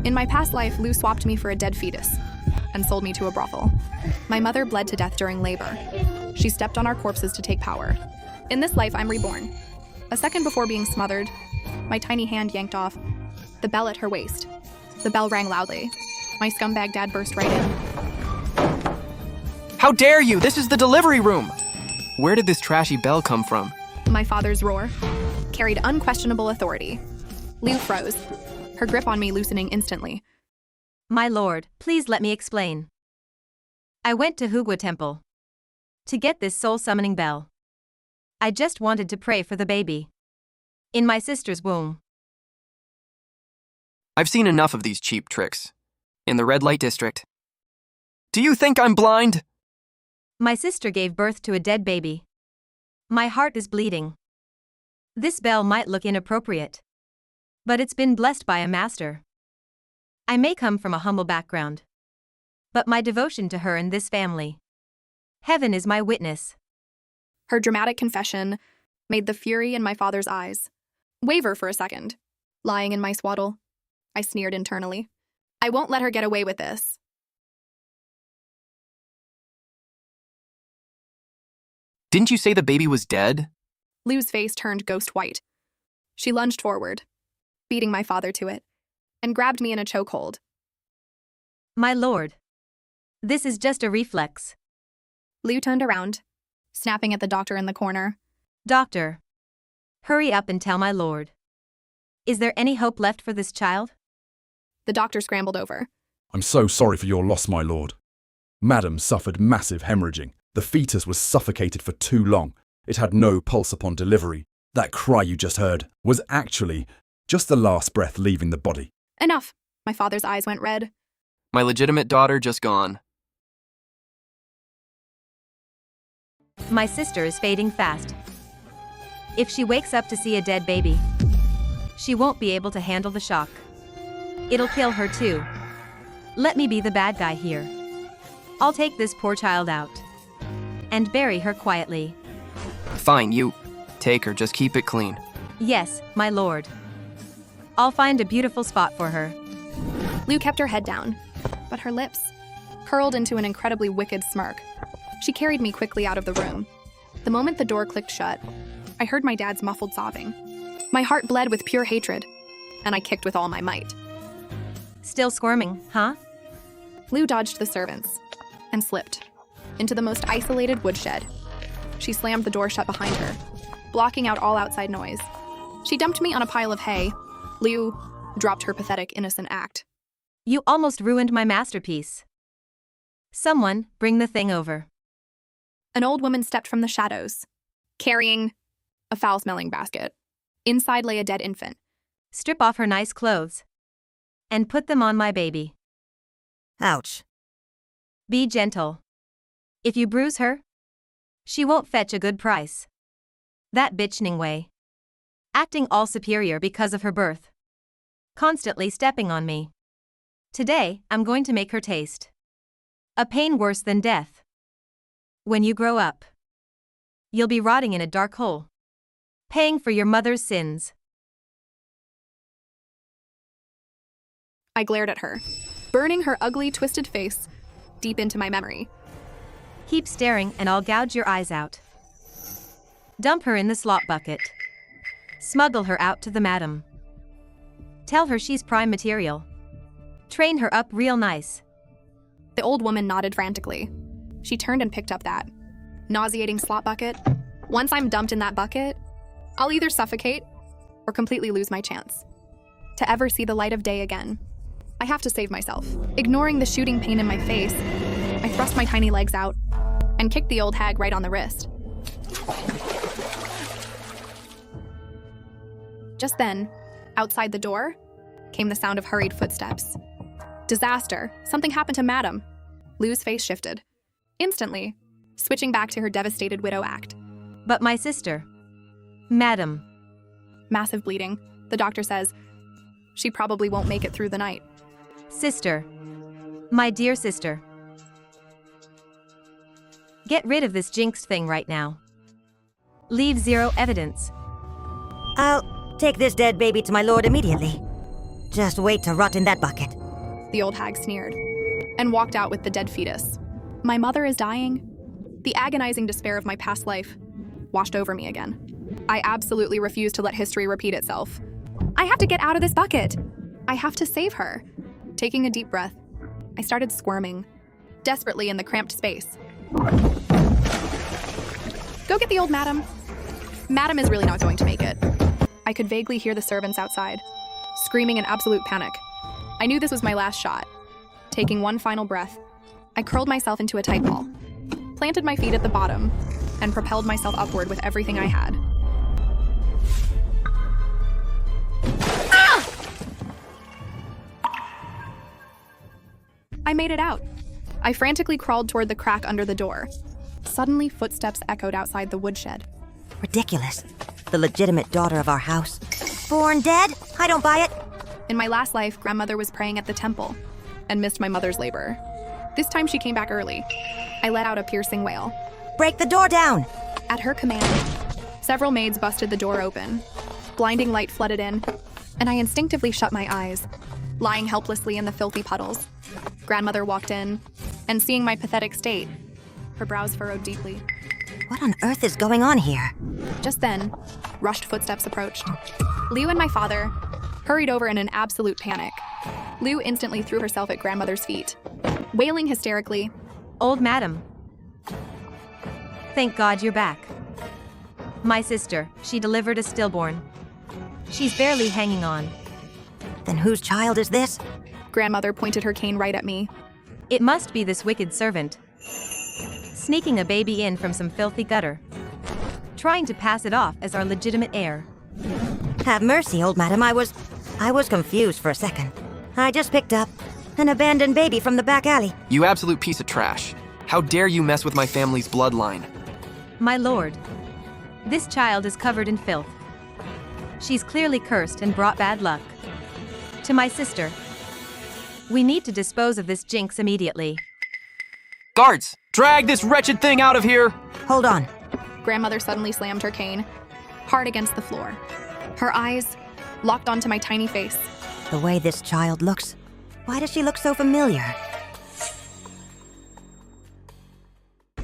In my past life, Lou swapped me for a dead fetus and sold me to a brothel. My mother bled to death during labor. She stepped on our corpses to take power. In this life, I'm reborn. A second before being smothered, my tiny hand yanked off the bell at her waist. The bell rang loudly. My scumbag dad burst right in. How dare you? This is the delivery room! Where did this trashy bell come from? My father's roar carried unquestionable authority. Lou froze, her grip on me loosening instantly. My lord, please let me explain. I went to Hugwa Temple to get this soul-summoning bell. I just wanted to pray for the baby in my sister's womb. I've seen enough of these cheap tricks. In the red light district. Do you think I'm blind? My sister gave birth to a dead baby. My heart is bleeding. This bell might look inappropriate, but it's been blessed by a master. I may come from a humble background, but my devotion to her and this family. Heaven is my witness. Her dramatic confession made the fury in my father's eyes waver for a second. Lying in my swaddle, I sneered internally. I won't let her get away with this. Didn't you say the baby was dead? Lou's face turned ghost white. She lunged forward, beating my father to it, and grabbed me in a chokehold. My lord, this is just a reflex. Lou turned around, snapping at the doctor in the corner. Doctor, hurry up and tell my lord. Is there any hope left for this child? The doctor scrambled over. I'm so sorry for your loss, my lord. Madam suffered massive hemorrhaging. The fetus was suffocated for too long. It had no pulse upon delivery. That cry you just heard was actually just the last breath leaving the body. Enough. My father's eyes went red. My legitimate daughter just gone. My sister is fading fast. If she wakes up to see a dead baby, she won't be able to handle the shock. It'll kill her too. Let me be the bad guy here. I'll take this poor child out and bury her quietly. Fine, you take her, just keep it clean. Yes, my lord. I'll find a beautiful spot for her. Lou kept her head down, but her lips curled into an incredibly wicked smirk. She carried me quickly out of the room. The moment the door clicked shut, I heard my dad's muffled sobbing. My heart bled with pure hatred, and I kicked with all my might. Still squirming, huh? Lou dodged the servants and slipped into the most isolated woodshed. She slammed the door shut behind her, blocking out all outside noise. She dumped me on a pile of hay. Lou dropped her pathetic, innocent act. You almost ruined my masterpiece. Someone, bring the thing over. An old woman stepped from the shadows, carrying a foul-smelling basket. Inside lay a dead infant. Strip off her nice clothes and put them on my baby. Ouch. Be gentle. If you bruise her, she won't fetch a good price. That bitch Ningwei. Acting all superior because of her birth. Constantly stepping on me. Today, I'm going to make her taste a pain worse than death. When you grow up, you'll be rotting in a dark hole, paying for your mother's sins. I glared at her, burning her ugly, twisted face deep into my memory. Keep staring and I'll gouge your eyes out. Dump her in the slop bucket. Smuggle her out to the madam. Tell her she's prime material. Train her up real nice. The old woman nodded frantically. She turned and picked up that nauseating slop bucket. Once I'm dumped in that bucket, I'll either suffocate or completely lose my chance to ever see the light of day again. I have to save myself. Ignoring the shooting pain in my face, I thrust my tiny legs out and kicked the old hag right on the wrist. Just then, outside the door, came the sound of hurried footsteps. Disaster. Something happened to Madam. Lou's face shifted, instantly, switching back to her devastated widow act. But my sister, madam. Massive bleeding. The doctor says she probably won't make it through the night. Sister. My dear sister. Get rid of this jinxed thing right now. Leave zero evidence. I'll take this dead baby to my lord immediately. Just wait to rot in that bucket. The old hag sneered, and walked out with the dead fetus. My mother is dying. The agonizing despair of my past life washed over me again. I absolutely refused to let history repeat itself. I have to get out of this bucket. I have to save her. Taking a deep breath, I started squirming, desperately in the cramped space. Go get the old madam. Madam is really not going to make it. I could vaguely hear the servants outside, screaming in absolute panic. I knew this was my last shot. Taking one final breath, I curled myself into a tight ball, planted my feet at the bottom, and propelled myself upward with everything I had. Ah! I made it out. I frantically crawled toward the crack under the door. Suddenly, footsteps echoed outside the woodshed. Ridiculous. The legitimate daughter of our house. Born dead? I don't buy it. In my last life, grandmother was praying at the temple and missed my mother's labor. This time she came back early. I let out a piercing wail. Break the door down! At her command, several maids busted the door open. Blinding light flooded in, and I instinctively shut my eyes, lying helplessly in the filthy puddles. Grandmother walked in, and seeing my pathetic state, her brows furrowed deeply. What on earth is going on here? Just then, rushed footsteps approached. Liu and my father hurried over in an absolute panic. Liu instantly threw herself at grandmother's feet, wailing hysterically. Old madam. Thank God you're back. My sister, she delivered a stillborn. She's barely hanging on. Then whose child is this? Grandmother pointed her cane right at me. It must be this wicked servant. Sneaking a baby in from some filthy gutter. Trying to pass it off as our legitimate heir. Have mercy, old madam. I was confused for a second. I just picked up an abandoned baby from the back alley. You absolute piece of trash. How dare you mess with my family's bloodline? My lord, this child is covered in filth. She's clearly cursed and brought bad luck. To my sister, we need to dispose of this jinx immediately. Guards, drag this wretched thing out of here! Hold on. Grandmother suddenly slammed her cane, hard against the floor. Her eyes locked onto my tiny face. The way this child looks. Why does she look so familiar?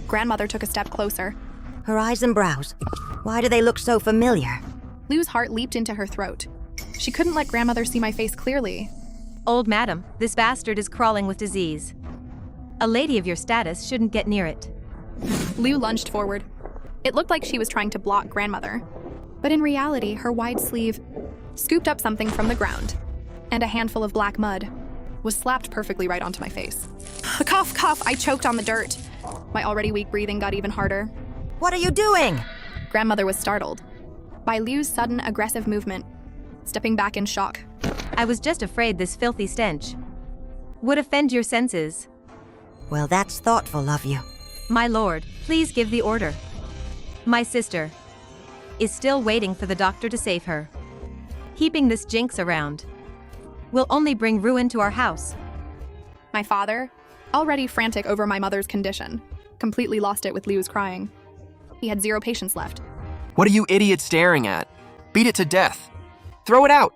Grandmother took a step closer. Her eyes and brows. Why do they look so familiar? Liu's heart leaped into her throat. She couldn't let grandmother see my face clearly. Old madam, this bastard is crawling with disease. A lady of your status shouldn't get near it. Liu lunged forward. It looked like she was trying to block grandmother. But in reality, her wide sleeve scooped up something from the ground, and a handful of black mud was slapped perfectly right onto my face. Cough, cough, I choked on the dirt. My already weak breathing got even harder. What are you doing? Grandmother was startled by Liu's sudden aggressive movement, stepping back in shock. I was just afraid this filthy stench would offend your senses. Well, that's thoughtful of you. My lord, please give the order. My sister is still waiting for the doctor to save her. Keeping this jinx around will only bring ruin to our house. My father, already frantic over my mother's condition, completely lost it with Liu's crying. He had zero patience left. What are you idiots staring at? Beat it to death. Throw it out.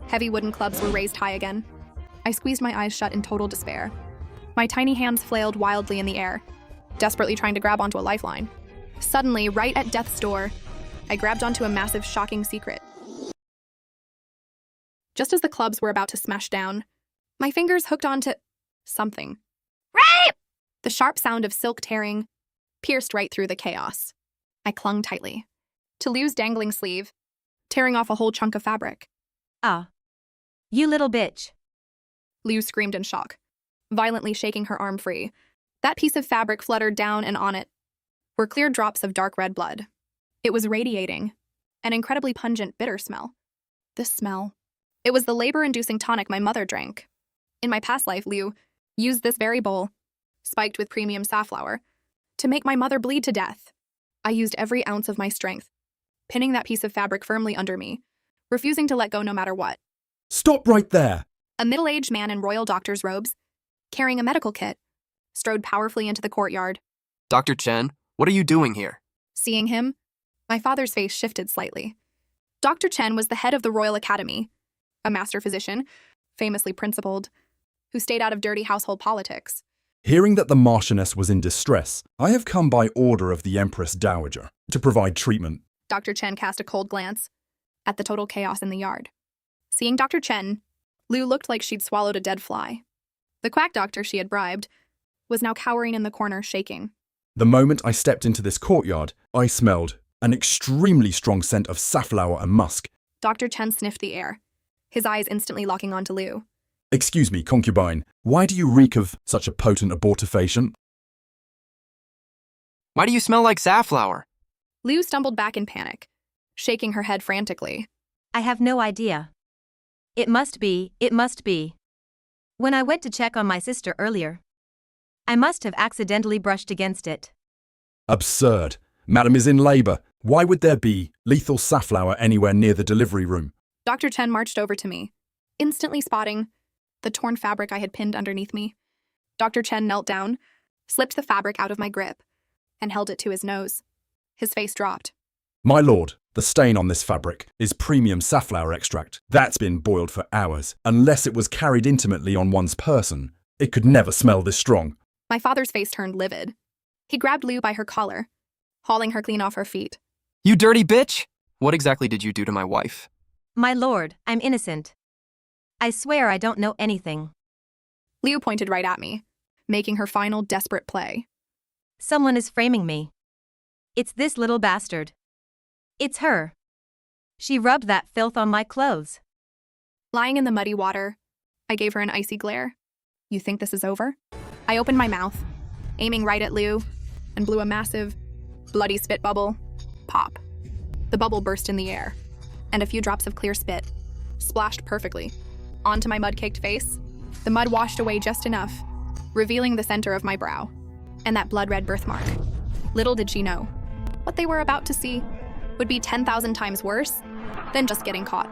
Heavy wooden clubs were raised high again. I squeezed my eyes shut in total despair. My tiny hands flailed wildly in the air, desperately trying to grab onto a lifeline. Suddenly, right at death's door, I grabbed onto a massive, shocking secret. Just as the clubs were about to smash down, my fingers hooked onto something. Rape! The sharp sound of silk tearing pierced right through the chaos. I clung tightly to Liu's dangling sleeve, tearing off a whole chunk of fabric. Ah. You little bitch. Liu screamed in shock, violently shaking her arm free. That piece of fabric fluttered down, and on it were clear drops of dark red blood. It was radiating an incredibly pungent, bitter smell. This smell. It was the labor-inducing tonic my mother drank. In my past life, Liu used this very bowl, spiked with premium safflower, to make my mother bleed to death. I used every ounce of my strength, pinning that piece of fabric firmly under me, refusing to let go no matter what. Stop right there! A middle-aged man in royal doctor's robes, carrying a medical kit, strode powerfully into the courtyard. Dr. Chen, what are you doing here? Seeing him, my father's face shifted slightly. Dr. Chen was the head of the Royal Academy, a master physician famously principled, who stayed out of dirty household politics. Hearing that the Marchioness was in distress, I have come by order of the Empress Dowager to provide treatment. Dr. Chen cast a cold glance at the total chaos in the yard. Seeing Dr. Chen, Liu looked like she'd swallowed a dead fly. The quack doctor she had bribed was now cowering in the corner, shaking. The moment I stepped into this courtyard, I smelled an extremely strong scent of safflower and musk. Dr. Chen sniffed the air, his eyes instantly locking onto Liu. Excuse me, concubine, why do you reek of such a potent abortifacient? Why do you smell like safflower? Liu stumbled back in panic, shaking her head frantically. I have no idea. It must be. When I went to check on my sister earlier, I must have accidentally brushed against it. Absurd. Madam is in labor. Why would there be lethal safflower anywhere near the delivery room? Dr. Chen marched over to me, instantly spotting the torn fabric I had pinned underneath me. Dr. Chen knelt down, slipped the fabric out of my grip, and held it to his nose. His face dropped. My lord, the stain on this fabric is premium safflower extract. That's been boiled for hours. Unless it was carried intimately on one's person, it could never smell this strong. My father's face turned livid. He grabbed Liu by her collar, hauling her clean off her feet. You dirty bitch! What exactly did you do to my wife? My lord, I'm innocent. I swear I don't know anything. Liu pointed right at me, making her final desperate play. Someone is framing me. It's this little bastard. It's her. She rubbed that filth on my clothes. Lying in the muddy water, I gave her an icy glare. You think this is over? I opened my mouth, aiming right at Liu, and blew a massive, bloody spit bubble. Pop. The bubble burst in the air, and a few drops of clear spit splashed perfectly onto my mud-caked face. The mud washed away just enough, revealing the center of my brow and that blood-red birthmark. Little did she know, what they were about to see would be 10,000 times worse than just getting caught.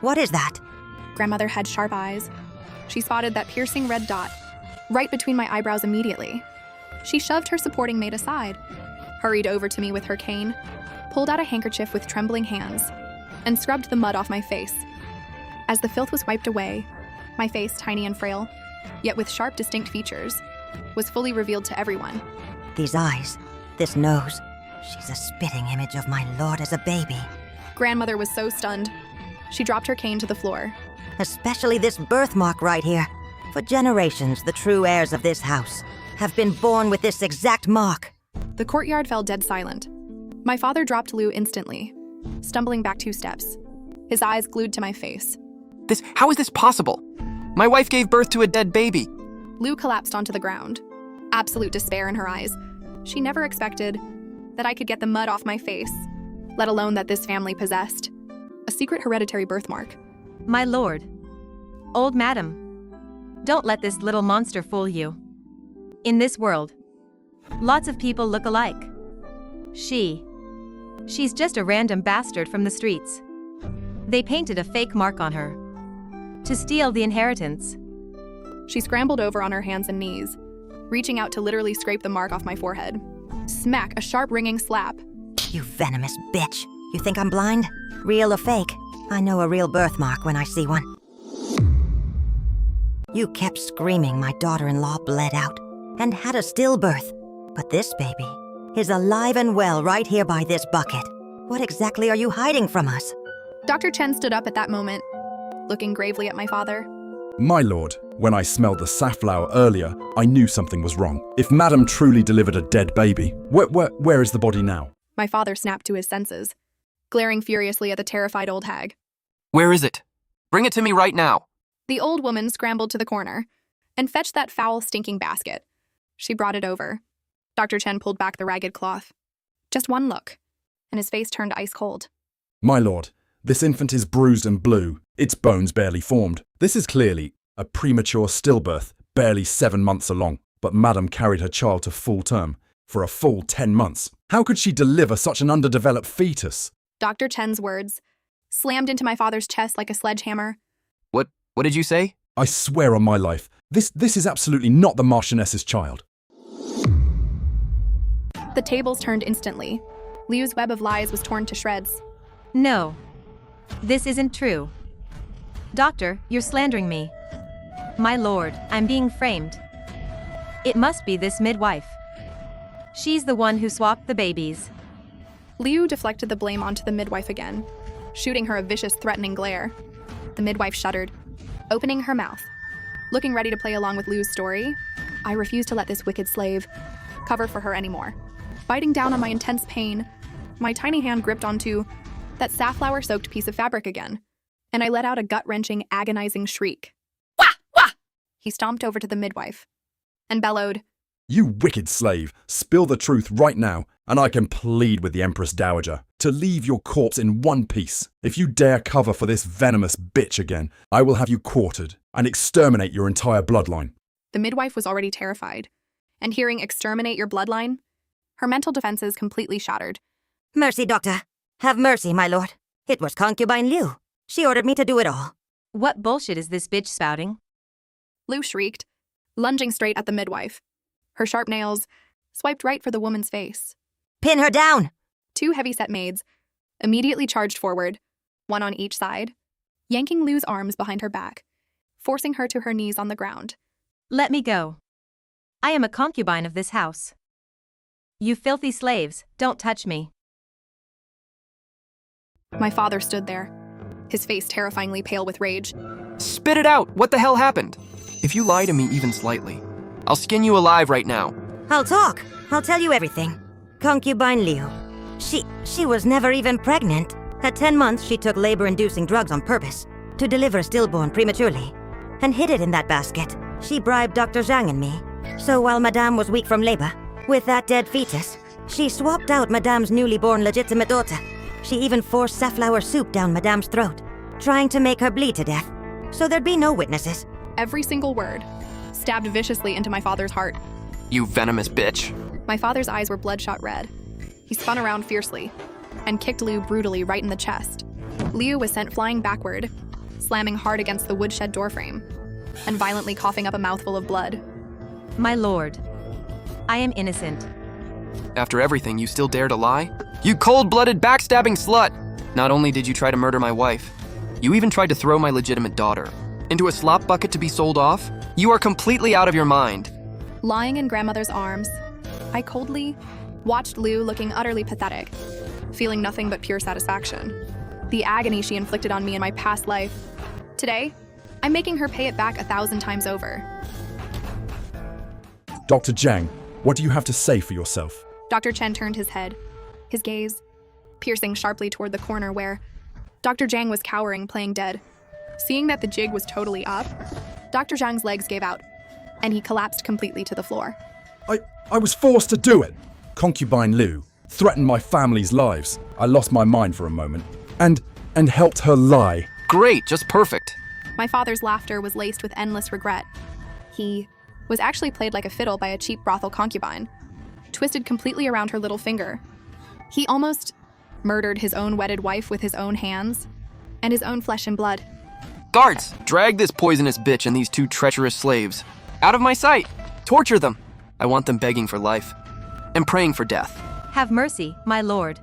What is that? Grandmother had sharp eyes. She spotted that piercing red dot right between my eyebrows immediately. She shoved her supporting maid aside, hurried over to me with her cane, pulled out a handkerchief with trembling hands, and scrubbed the mud off my face. As the filth was wiped away, my face, tiny and frail, yet with sharp, distinct features, was fully revealed to everyone. These eyes, this nose. She's a spitting image of my lord as a baby. Grandmother was so stunned, she dropped her cane to the floor. Especially this birthmark right here. For generations, the true heirs of this house have been born with this exact mark. The courtyard fell dead silent. My father dropped Liu instantly, stumbling back 2 steps, his eyes glued to my face. How is this possible? My wife gave birth to a dead baby. Liu collapsed onto the ground, absolute despair in her eyes. She never expected that I could get the mud off my face, let alone that this family possessed a secret hereditary birthmark. My lord. Old madam. Don't let this little monster fool you. In this world, lots of people look alike. She's just a random bastard from the streets. They painted a fake mark on her to steal the inheritance. She scrambled over on her hands and knees, reaching out to literally scrape the mark off my forehead. Smack, a sharp ringing slap. You venomous bitch. You think I'm blind? Real or fake? I know a real birthmark when I see one. You kept screaming my daughter-in-law bled out and had a stillbirth. But this baby is alive and well right here by this bucket. What exactly are you hiding from us? Dr. Chen stood up at that moment, looking gravely at my father. My lord, when I smelled the safflower earlier, I knew something was wrong. If Madam truly delivered a dead baby, where is the body now? My father snapped to his senses, glaring furiously at the terrified old hag. Where is it? Bring it to me right now. The old woman scrambled to the corner and fetched that foul, stinking basket. She brought it over. Dr. Chen pulled back the ragged cloth. Just one look, and his face turned ice cold. My lord, this infant is bruised and blue, its bones barely formed. This is clearly a premature stillbirth, barely 7 months along. But Madam carried her child to full term for a full 10 months. How could she deliver such an underdeveloped fetus? Dr. Chen's words slammed into my father's chest like a sledgehammer. What did you say? I swear on my life, this is absolutely not the Marchioness's child. The tables turned instantly. Liu's web of lies was torn to shreds. No. This isn't true. Doctor, you're slandering me. My lord, I'm being framed. It must be this midwife. She's the one who swapped the babies. Liu deflected the blame onto the midwife again, shooting her a vicious, threatening glare. The midwife shuddered, opening her mouth. Looking ready to play along with Liu's story, I refused to let this wicked slave cover for her anymore. Biting down on my intense pain, my tiny hand gripped onto that safflower-soaked piece of fabric again, and I let out a gut-wrenching, agonizing shriek. Wah! Wah! He stomped over to the midwife and bellowed, You wicked slave, spill the truth right now, and I can plead with the Empress Dowager to leave your corpse in one piece. If you dare cover for this venomous bitch again, I will have you quartered and exterminate your entire bloodline. The midwife was already terrified, and hearing exterminate your bloodline, her mental defenses completely shattered. Mercy, Doctor. Have mercy, my lord. It was concubine Liu. She ordered me to do it all. What bullshit is this bitch spouting? Liu shrieked, lunging straight at the midwife. Her sharp nails swiped right for the woman's face. Pin her down! 2 heavy-set maids immediately charged forward, one on each side, yanking Liu's arms behind her back, forcing her to her knees on the ground. Let me go. I am a concubine of this house. You filthy slaves, don't touch me. My father stood there, his face terrifyingly pale with rage. Spit it out! What the hell happened? If you lie to me even slightly, I'll skin you alive right now. I'll talk. I'll tell you everything. Concubine Liu. She was never even pregnant. At 10 months, she took labor-inducing drugs on purpose to deliver a stillborn prematurely and hid it in that basket. She bribed Dr. Zhang and me. So while Madame was weak from labor, with that dead fetus, she swapped out Madame's newly born legitimate daughter. She even forced safflower soup down Madame's throat, trying to make her bleed to death, so there'd be no witnesses. Every single word stabbed viciously into my father's heart. You venomous bitch. My father's eyes were bloodshot red. He spun around fiercely and kicked Liu brutally right in the chest. Liu was sent flying backward, slamming hard against the woodshed doorframe and violently coughing up a mouthful of blood. My lord, I am innocent. After everything, you still dare to lie? You cold-blooded, backstabbing slut! Not only did you try to murder my wife, you even tried to throw my legitimate daughter into a slop bucket to be sold off? You are completely out of your mind. Lying in grandmother's arms, I coldly watched Liu looking utterly pathetic, feeling nothing but pure satisfaction. The agony she inflicted on me in my past life. Today, I'm making her pay it back 1,000 times over. Dr. Zhang, what do you have to say for yourself? Dr. Chen turned his head, his gaze piercing sharply toward the corner where Dr. Zhang was cowering, playing dead. Seeing that the jig was totally up, Dr. Zhang's legs gave out, and he collapsed completely to the floor. I was forced to do it. Concubine Liu threatened my family's lives. I lost my mind for a moment and helped her lie. Great, just perfect. My father's laughter was laced with endless regret. He was actually played like a fiddle by a cheap brothel concubine, twisted completely around her little finger. He almost murdered his own wedded wife with his own hands and his own flesh and blood. Guards, drag this poisonous bitch and these 2 treacherous slaves out of my sight. Torture them. I want them begging for life and praying for death. Have mercy, my lord.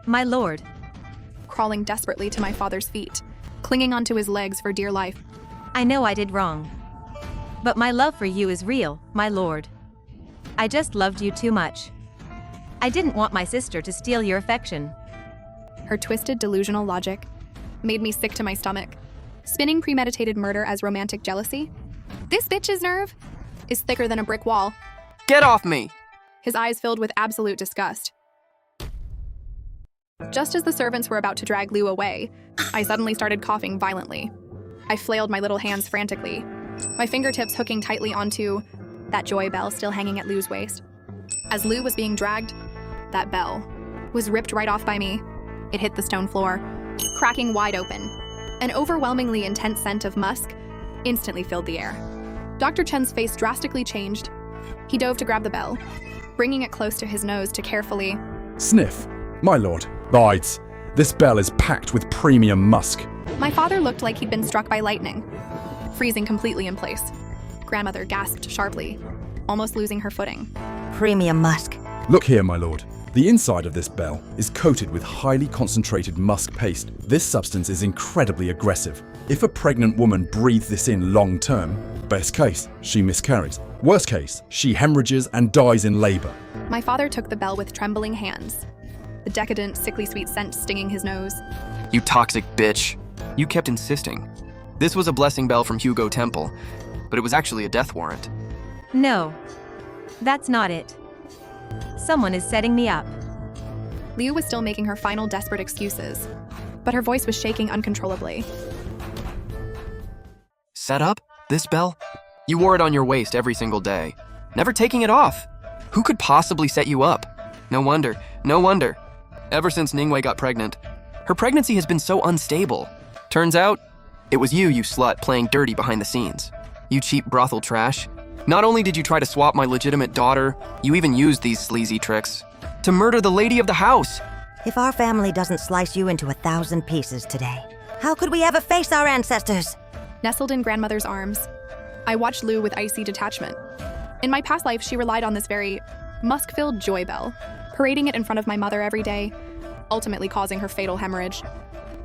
My lord. Crawling desperately to my father's feet, clinging onto his legs for dear life. I know I did wrong. But my love for you is real, my lord. I just loved you too much. I didn't want my sister to steal your affection. Her twisted, delusional logic made me sick to my stomach. Spinning premeditated murder as romantic jealousy? This bitch's nerve is thicker than a brick wall. Get off me! His eyes filled with absolute disgust. Just as the servants were about to drag Liu away, I suddenly started coughing violently. I flailed my little hands frantically, my fingertips hooking tightly onto that joy bell still hanging at Liu's waist. As Liu was being dragged, that bell was ripped right off by me. It hit the stone floor, cracking wide open. An overwhelmingly intense scent of musk instantly filled the air. Dr. Chen's face drastically changed. He dove to grab the bell, bringing it close to his nose to carefully Sniff. My lord, bides. This bell is packed with premium musk. My father looked like he'd been struck by lightning, freezing completely in place. Grandmother gasped sharply, almost losing her footing. Premium musk. Look here, my lord. The inside of this bell is coated with highly concentrated musk paste. This substance is incredibly aggressive. If a pregnant woman breathes this in long term, best case, she miscarries. Worst case, she hemorrhages and dies in labor. My father took the bell with trembling hands, the decadent, sickly sweet scent stinging his nose. You toxic bitch. You kept insisting. This was a blessing bell from Hugo Temple, but it was actually a death warrant. No, that's not it. Someone is setting me up. Liu was still making her final desperate excuses, but her voice was shaking uncontrollably. Set up? This bell? You wore it on your waist every single day, never taking it off. Who could possibly set you up? No wonder. Ever since Ningwei got pregnant, her pregnancy has been so unstable. Turns out, it was you slut, playing dirty behind the scenes. You cheap brothel trash. Not only did you try to swap my legitimate daughter, you even used these sleazy tricks to murder the lady of the house. If our family doesn't slice you into 1,000 pieces today, how could we ever face our ancestors? Nestled in grandmother's arms, I watched Liu with icy detachment. In my past life, she relied on this very musk-filled joy bell, parading it in front of my mother every day, ultimately causing her fatal hemorrhage.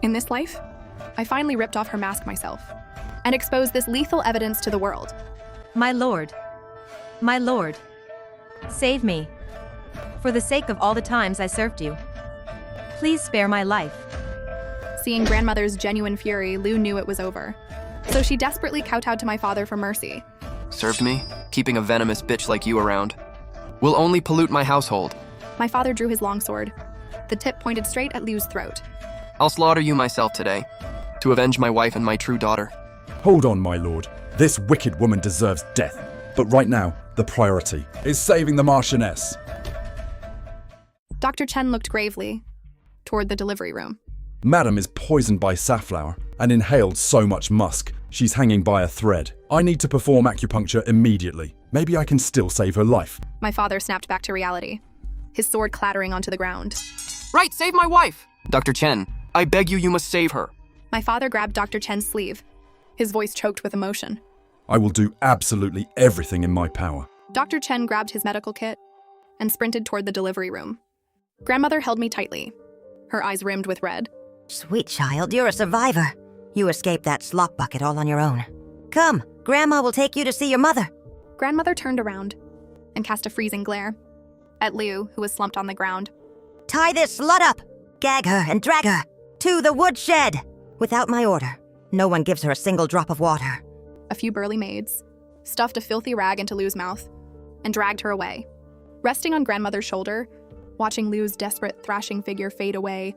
In this life, I finally ripped off her mask myself and exposed this lethal evidence to the world. My lord, save me. For the sake of all the times I served you, please spare my life. Seeing grandmother's genuine fury, Liu knew it was over. So she desperately kowtowed to my father for mercy. Served me? Keeping a venomous bitch like you around will only pollute my household. My father drew his longsword, the tip pointed straight at Liu's throat. I'll slaughter you myself today, to avenge my wife and my true daughter. Hold on, my lord. This wicked woman deserves death. But right now, the priority is saving the Marchioness. Dr. Chen looked gravely toward the delivery room. Madam is poisoned by safflower and inhaled so much musk, she's hanging by a thread. I need to perform acupuncture immediately. Maybe I can still save her life. My father snapped back to reality, his sword clattering onto the ground. Right, save my wife! Dr. Chen, I beg you must save her. My father grabbed Dr. Chen's sleeve, his voice choked with emotion. I will do absolutely everything in my power. Dr. Chen grabbed his medical kit and sprinted toward the delivery room. Grandmother held me tightly, her eyes rimmed with red. Sweet child, you're a survivor. You escaped that slop bucket all on your own. Come, Grandma will take you to see your mother. Grandmother turned around and cast a freezing glare at Liu, who was slumped on the ground. Tie this slut up, gag her and drag her to the woodshed. Without my order, no one gives her a single drop of water. A few burly maids stuffed a filthy rag into Liu's mouth and dragged her away. Resting on grandmother's shoulder, watching Liu's desperate, thrashing figure fade away,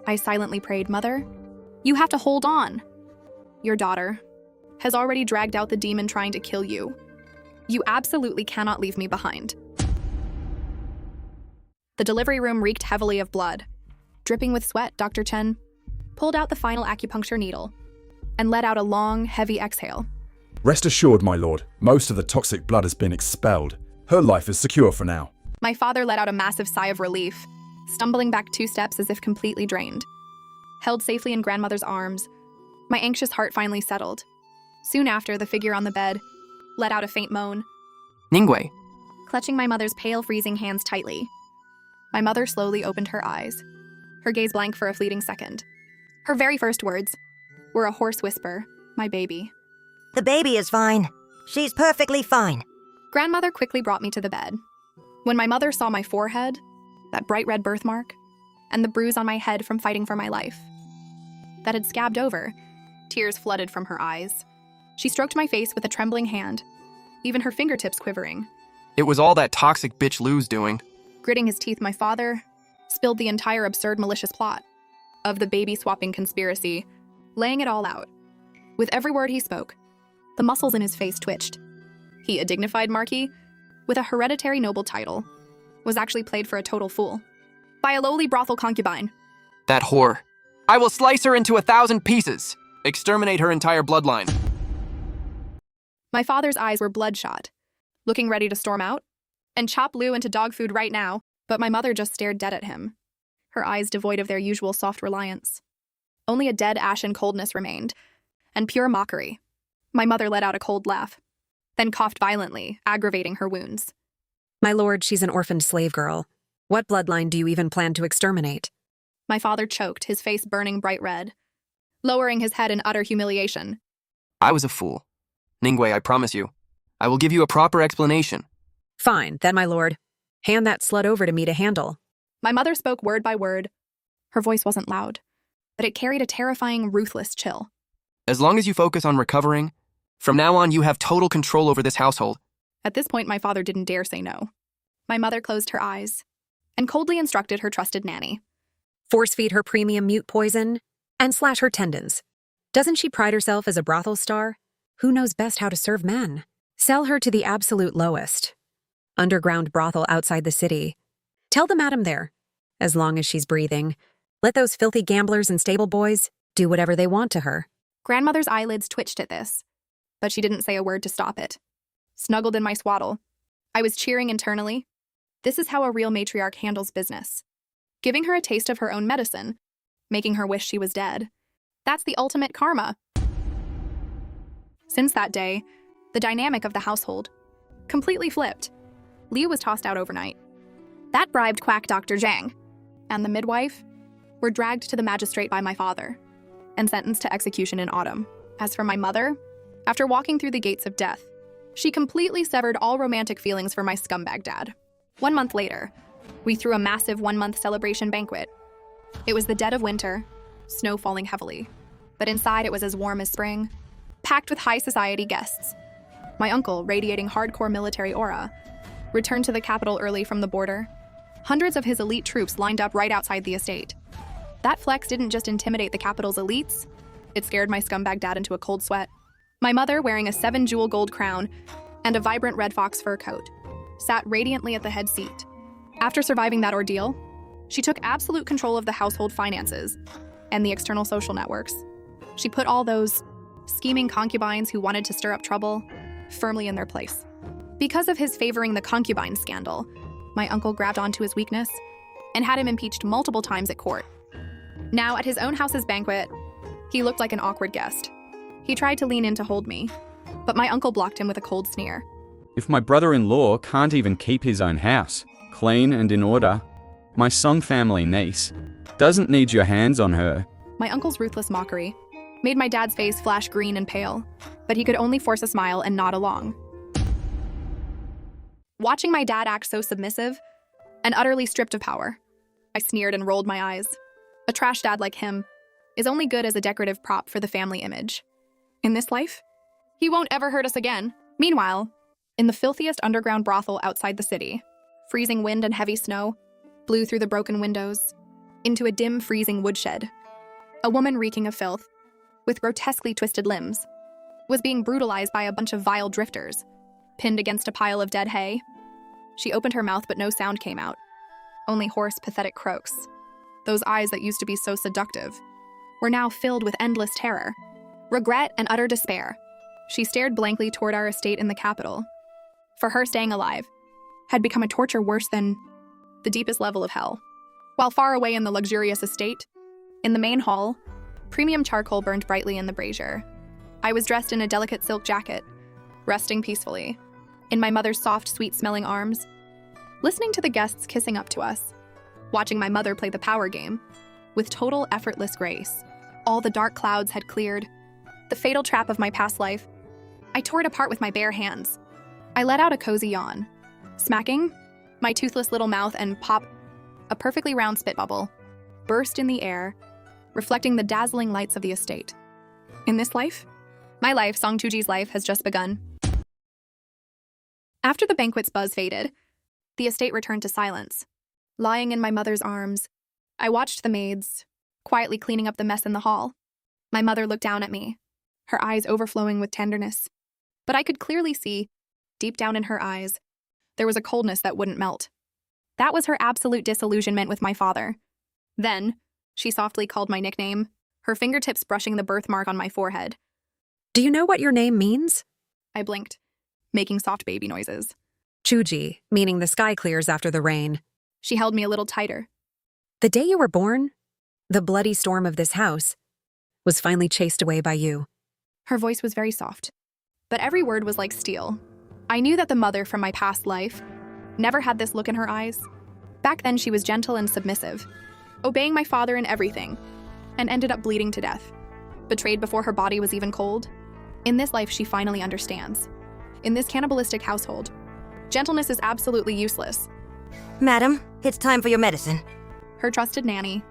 I silently prayed, Mother, you have to hold on. Your daughter has already dragged out the demon trying to kill you. You absolutely cannot leave me behind. The delivery room reeked heavily of blood. Dripping with sweat, Dr. Chen pulled out the final acupuncture needle and let out a long, heavy exhale. Rest assured, my lord, most of the toxic blood has been expelled. Her life is secure for now. My father let out a massive sigh of relief, stumbling back 2 steps as if completely drained. Held safely in grandmother's arms, my anxious heart finally settled. Soon after, the figure on the bed let out a faint moan. Ningwei. Clutching my mother's pale, freezing hands tightly, my mother slowly opened her eyes, her gaze blank for a fleeting second. Her very first words were a hoarse whisper, my baby. The baby is fine. She's perfectly fine. Grandmother quickly brought me to the bed. When my mother saw my forehead, that bright red birthmark, and the bruise on my head from fighting for my life that had scabbed over, tears flooded from her eyes. She stroked my face with a trembling hand, even her fingertips quivering. It was all that toxic bitch Liu's doing. Gritting his teeth, my father spilled the entire absurd malicious plot of the baby-swapping conspiracy, laying it all out. With every word he spoke, the muscles in his face twitched. He, a dignified marquis with a hereditary noble title, was actually played for a total fool by a lowly brothel concubine. That whore. I will slice her into 1,000 pieces. Exterminate her entire bloodline. My father's eyes were bloodshot, looking ready to storm out and chop Liu into dog food right now, but my mother just stared dead at him, her eyes devoid of their usual soft reliance. Only a dead ashen coldness remained, and pure mockery. My mother let out a cold laugh, then coughed violently, aggravating her wounds. My lord, she's an orphaned slave girl. What bloodline do you even plan to exterminate? My father choked, his face burning bright red, lowering his head in utter humiliation. I was a fool. Ningwei, I promise you, I will give you a proper explanation. Fine, then, my lord. Hand that slut over to me to handle. My mother spoke word by word. Her voice wasn't loud, but it carried a terrifying, ruthless chill. As long as you focus on recovering, from now on you have total control over this household. At this point, my father didn't dare say no. My mother closed her eyes and coldly instructed her trusted nanny. Force feed her premium mute poison and slash her tendons. Doesn't she pride herself as a brothel star? Who knows best how to serve men? Sell her to the absolute lowest. Underground brothel outside the city. Tell the madam there, as long as she's breathing. Let those filthy gamblers and stable boys do whatever they want to her. Grandmother's eyelids twitched at this, but she didn't say a word to stop it. Snuggled in my swaddle, I was cheering internally. This is how a real matriarch handles business. Giving her a taste of her own medicine, making her wish she was dead. That's the ultimate karma. Since that day, the dynamic of the household completely flipped. Liu was tossed out overnight. That bribed quack Dr. Zhang and the midwife were dragged to the magistrate by my father and sentenced to execution in autumn. As for my mother, after walking through the gates of death, she completely severed all romantic feelings for my scumbag dad. 1 month later, we threw a massive 1-month celebration banquet. It was the dead of winter, snow falling heavily, but inside it was as warm as spring, packed with high society guests. My uncle, radiating hardcore military aura, returned to the capital early from the border. Hundreds of his elite troops lined up right outside the estate. That flex didn't just intimidate the capital's elites, it scared my scumbag dad into a cold sweat. My mother, wearing a 7-jewel gold crown and a vibrant red fox fur coat, sat radiantly at the head seat. After surviving that ordeal, she took absolute control of the household finances and the external social networks. She put all those scheming concubines who wanted to stir up trouble firmly in their place. Because of his favoring the concubine scandal, my uncle grabbed onto his weakness and had him impeached multiple times at court. Now, at his own house's banquet, he looked like an awkward guest. He tried to lean in to hold me, but my uncle blocked him with a cold sneer. If my brother-in-law can't even keep his own house, clean and in order, my Song family niece doesn't need your hands on her. My uncle's ruthless mockery made my dad's face flash green and pale, but he could only force a smile and nod along. Watching my dad act so submissive and utterly stripped of power, I sneered and rolled my eyes. A trash dad like him is only good as a decorative prop for the family image. In this life, he won't ever hurt us again. Meanwhile, in the filthiest underground brothel outside the city, freezing wind and heavy snow blew through the broken windows into a dim, freezing woodshed. A woman reeking of filth, with grotesquely twisted limbs, was being brutalized by a bunch of vile drifters, pinned against a pile of dead hay. She opened her mouth, but no sound came out. Only hoarse, pathetic croaks. Those eyes that used to be so seductive were now filled with endless terror, regret, and utter despair. She stared blankly toward our estate in the capital. For her, staying alive had become a torture worse than the deepest level of hell. While far away in the luxurious estate, in the main hall, premium charcoal burned brightly in the brazier. I was dressed in a delicate silk jacket, resting peacefully, in my mother's soft, sweet-smelling arms, listening to the guests kissing up to us, watching my mother play the power game with total effortless grace. All the dark clouds had cleared, the fatal trap of my past life. I tore it apart with my bare hands. I let out a cozy yawn, smacking my toothless little mouth, and pop, a perfectly round spit bubble burst in the air, reflecting the dazzling lights of the estate. In this life, my life, Song Tuji's life, has just begun. After the banquet's buzz faded, the estate returned to silence. Lying in my mother's arms, I watched the maids quietly cleaning up the mess in the hall. My mother looked down at me, her eyes overflowing with tenderness. But I could clearly see, deep down in her eyes, there was a coldness that wouldn't melt. That was her absolute disillusionment with my father. Then, she softly called my nickname, her fingertips brushing the birthmark on my forehead. Do you know what your name means? I blinked, making soft baby noises. Chuji, meaning the sky clears after the rain. She held me a little tighter. The day you were born, the bloody storm of this house was finally chased away by you. Her voice was very soft, but every word was like steel. I knew that the mother from my past life never had this look in her eyes. Back then, she was gentle and submissive, obeying my father in everything, and ended up bleeding to death. Betrayed before her body was even cold. In this life, she finally understands. In this cannibalistic household, gentleness is absolutely useless. Madam, it's time for your medicine. Her trusted nanny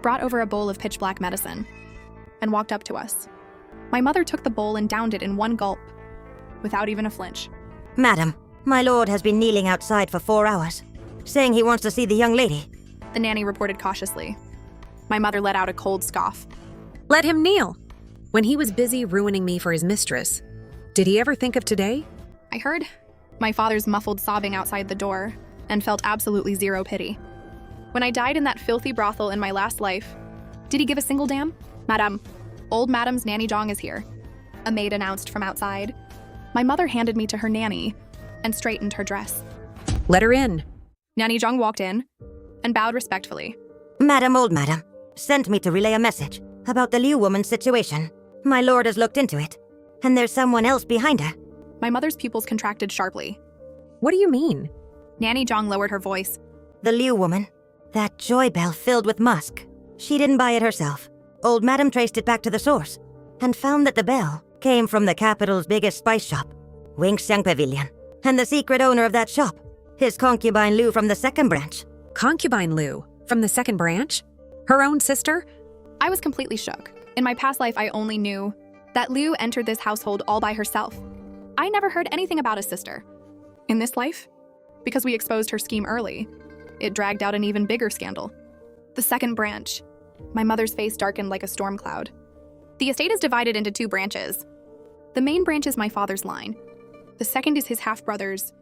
brought over a bowl of pitch-black medicine and walked up to us. My mother took the bowl and downed it in one gulp, without even a flinch. Madam, my lord has been kneeling outside for 4 hours, saying he wants to see the young lady. The nanny reported cautiously. My mother let out a cold scoff. Let him kneel. When he was busy ruining me for his mistress, did he ever think of today? I heard my father's muffled sobbing outside the door and felt absolutely zero pity. When I died in that filthy brothel in my last life, did he give a single damn? Madame, old Madame's nanny Jong is here, a maid announced from outside. My mother handed me to her nanny and straightened her dress. Let her in. Nanny Jong walked in and bowed respectfully. Madam, old madam, sent me to relay a message about the Liu woman's situation. My lord has looked into it, and there's someone else behind her. My mother's pupils contracted sharply. What do you mean? Nanny Jong lowered her voice. The Liu woman, that joy bell filled with musk. She didn't buy it herself. Old madam traced it back to the source, and found that the bell came from the capital's biggest spice shop, Wingxiang Pavilion, and the secret owner of that shop, his concubine Liu from the second branch. Concubine Liu, from the second branch? Her own sister? I was completely shook. In my past life, I only knew that Liu entered this household all by herself. I never heard anything about a sister. In this life, because we exposed her scheme early, it dragged out an even bigger scandal. The second branch. My mother's face darkened like a storm cloud. The estate is divided into 2 branches. The main branch is my father's line. The second is his half-brother's,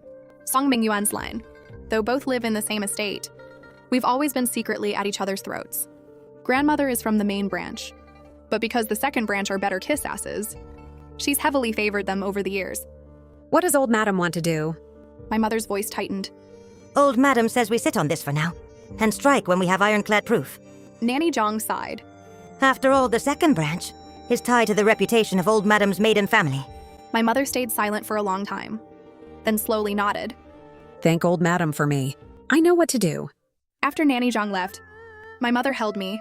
Song Mingyuan's line. Though both live in the same estate, we've always been secretly at each other's throats. Grandmother is from the main branch, but because the second branch are better kiss asses, she's heavily favored them over the years. What does old madam want to do? My mother's voice tightened. Old madam says we sit on this for now, and strike when we have ironclad proof. Nanny Jong sighed. After all, the second branch is tied to the reputation of old madam's maiden family. My mother stayed silent for a long time, then slowly nodded. Thank old madam for me. I know what to do. After Nanny Jong left, my mother held me,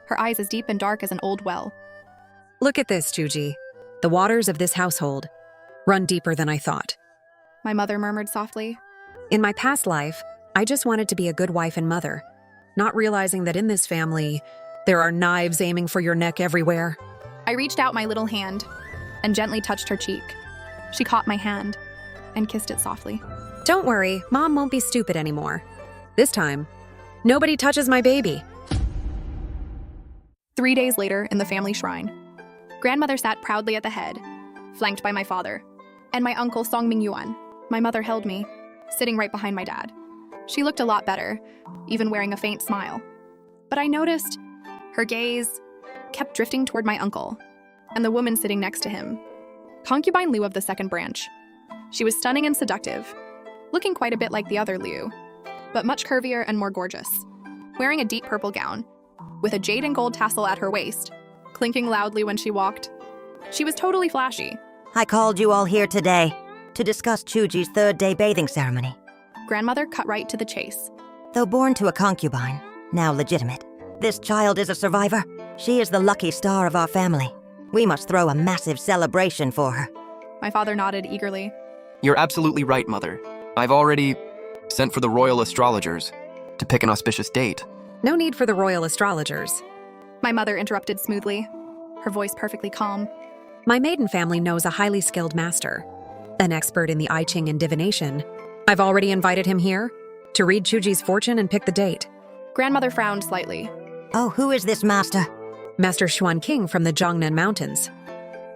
her eyes as deep and dark as an old well. Look at this, Juji. The waters of this household run deeper than I thought. My mother murmured softly. In my past life, I just wanted to be a good wife and mother, not realizing that in this family, there are knives aiming for your neck everywhere. I reached out my little hand and gently touched her cheek. She caught my hand and kissed it softly. Don't worry, Mom won't be stupid anymore. This time, nobody touches my baby. 3 days later, in the family shrine, grandmother sat proudly at the head, flanked by my father, and my uncle Song Mingyuan. My mother held me, sitting right behind my dad. She looked a lot better, even wearing a faint smile. But I noticed her gaze kept drifting toward my uncle and the woman sitting next to him, concubine Liu of the second branch. She was stunning and seductive, looking quite a bit like the other Liu, but much curvier and more gorgeous, wearing a deep purple gown, with a jade and gold tassel at her waist, clinking loudly when she walked. She was totally flashy. I called you all here today to discuss Chuji's 3rd-day bathing ceremony. Grandmother cut right to the chase. Though born to a concubine, now legitimate, this child is a survivor. She is the lucky star of our family. We must throw a massive celebration for her. My father nodded eagerly. You're absolutely right, Mother. I've already sent for the royal astrologers to pick an auspicious date. No need for the royal astrologers. My mother interrupted smoothly, her voice perfectly calm. My maiden family knows a highly skilled master, an expert in the I Ching and divination. I've already invited him here to read Chuji's fortune and pick the date. Grandmother frowned slightly. Oh, who is this master? Master Xuan King from the Zhongnan Mountains.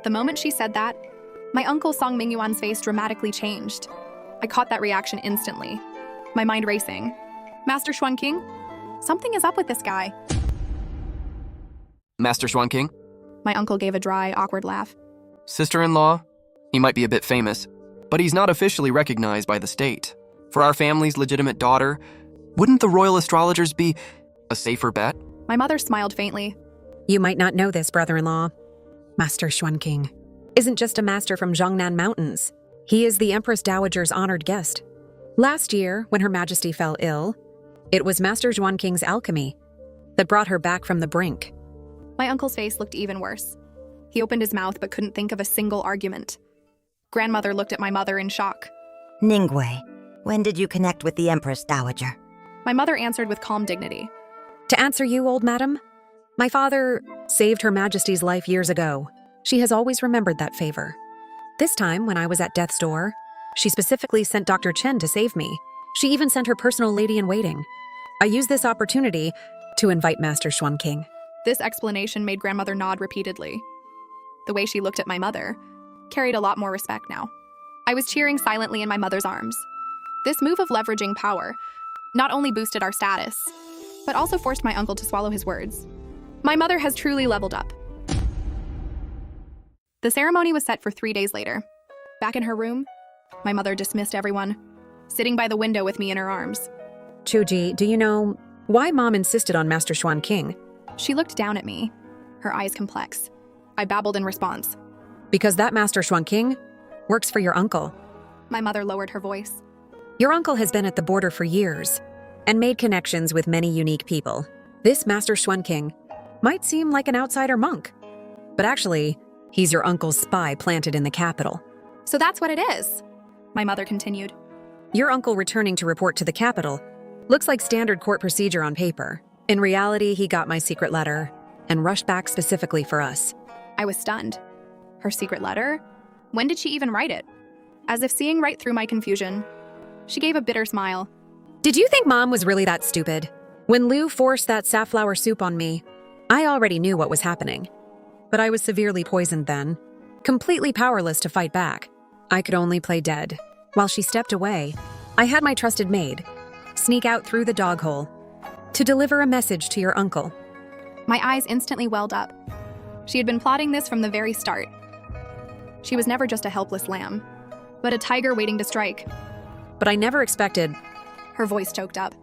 The moment she said that, my uncle Song Mingyuan's face dramatically changed. I caught that reaction instantly, my mind racing. Master Xuan King? Something is up with this guy. Master Xuan King? My uncle gave a dry, awkward laugh. Sister-in-law? He might be a bit famous, but he's not officially recognized by the state. For our family's legitimate daughter, wouldn't the royal astrologers be a safer bet? My mother smiled faintly. You might not know this, brother-in-law. Master Xuan King isn't just a master from Zhongnan Mountains. He is the Empress Dowager's honored guest. Last year, when Her Majesty fell ill, It was Master Zhuan King's alchemy that brought her back from the brink. My uncle's face looked even worse. He opened his mouth but couldn't think of a single argument. Grandmother looked at my mother in shock. Ningwei, when did you connect with the Empress Dowager? My mother answered with calm dignity. To answer you, old madam, my father saved Her Majesty's life years ago. She has always remembered that favor. This time, when I was at death's door, she specifically sent Dr. Chen to save me. She even sent her personal lady-in-waiting. I used this opportunity to invite Master Xuan King. This explanation made grandmother nod repeatedly. The way she looked at my mother carried a lot more respect now. I was cheering silently in my mother's arms. This move of leveraging power not only boosted our status, but also forced my uncle to swallow his words. My mother has truly leveled up. The ceremony was set for 3 days later. Back in her room, my mother dismissed everyone, sitting by the window with me in her arms. Chuji, do you know why Mom insisted on Master Xuan King? She looked down at me, her eyes complex. I babbled in response. Because that Master Xuan King works for your uncle. My mother lowered her voice. Your uncle has been at the border for years and made connections with many unique people. This Master Xuan King might seem like an outsider monk, but actually, he's your uncle's spy planted in the capital. So that's what it is, my mother continued. Your uncle returning to report to the capital looks like standard court procedure on paper. In reality, he got my secret letter and rushed back specifically for us. I was stunned. Her secret letter? When did she even write it? As if seeing right through my confusion, she gave a bitter smile. Did you think Mom was really that stupid? When Liu forced that safflower soup on me, I already knew what was happening. But I was severely poisoned then, completely powerless to fight back. I could only play dead. While she stepped away, I had my trusted maid sneak out through the dog hole to deliver a message to your uncle. My eyes instantly welled up. She had been plotting this from the very start. She was never just a helpless lamb, but a tiger waiting to strike. But I never expected. Her voice choked up.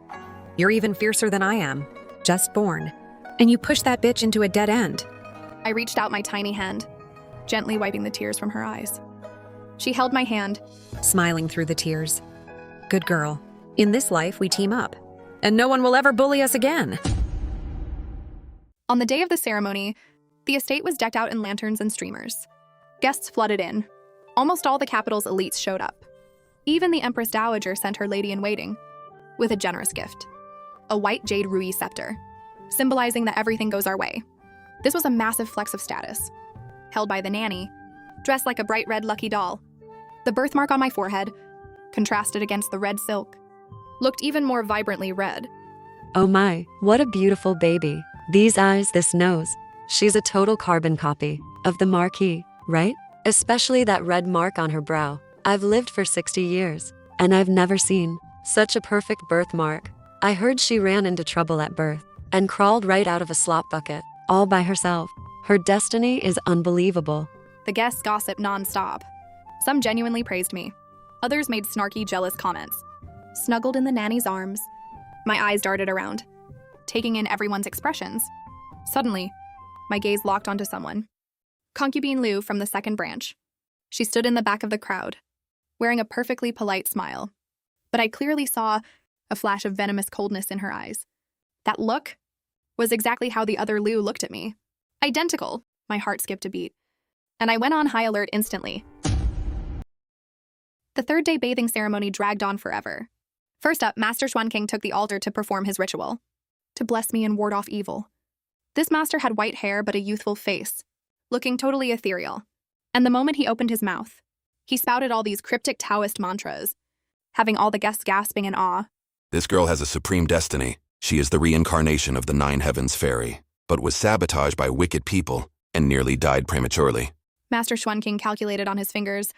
You're even fiercer than I am, just born. And you pushed that bitch into a dead end. I reached out my tiny hand, gently wiping the tears from her eyes. She held my hand, smiling through the tears. Good girl. In this life, we team up, and no one will ever bully us again. On the day of the ceremony, the estate was decked out in lanterns and streamers. Guests flooded in. Almost all the capital's elites showed up. Even the Empress Dowager sent her lady-in-waiting with a generous gift, a white jade ruyi scepter, symbolizing that everything goes our way. This was a massive flex of status, held by the nanny, dressed like a bright red lucky doll. The birthmark on my forehead, contrasted against the red silk, looked even more vibrantly red. Oh my, what a beautiful baby. These eyes, this nose. She's a total carbon copy of the Marquis, right? Especially that red mark on her brow. I've lived for 60 years, and I've never seen such a perfect birthmark. I heard she ran into trouble at birth and crawled right out of a slop bucket, all by herself. Her destiny is unbelievable. The guests gossiped non-stop. Some genuinely praised me. Others made snarky, jealous comments. Snuggled in the nanny's arms, my eyes darted around, taking in everyone's expressions. Suddenly, my gaze locked onto someone. Concubine Liu from the second branch. She stood in the back of the crowd, wearing a perfectly polite smile. But I clearly saw a flash of venomous coldness in her eyes. That look was exactly how the other Liu looked at me. Identical. My heart skipped a beat, and I went on high alert instantly. The third day bathing ceremony dragged on forever. First up, Master Xuan King took the altar to perform his ritual, to bless me and ward off evil. This master had white hair but a youthful face, looking totally ethereal. And the moment he opened his mouth, he spouted all these cryptic Taoist mantras, having all the guests gasping in awe. This girl has a supreme destiny. She is the reincarnation of the Nine Heavens fairy, but was sabotaged by wicked people and nearly died prematurely. Master Xuan King calculated on his fingers,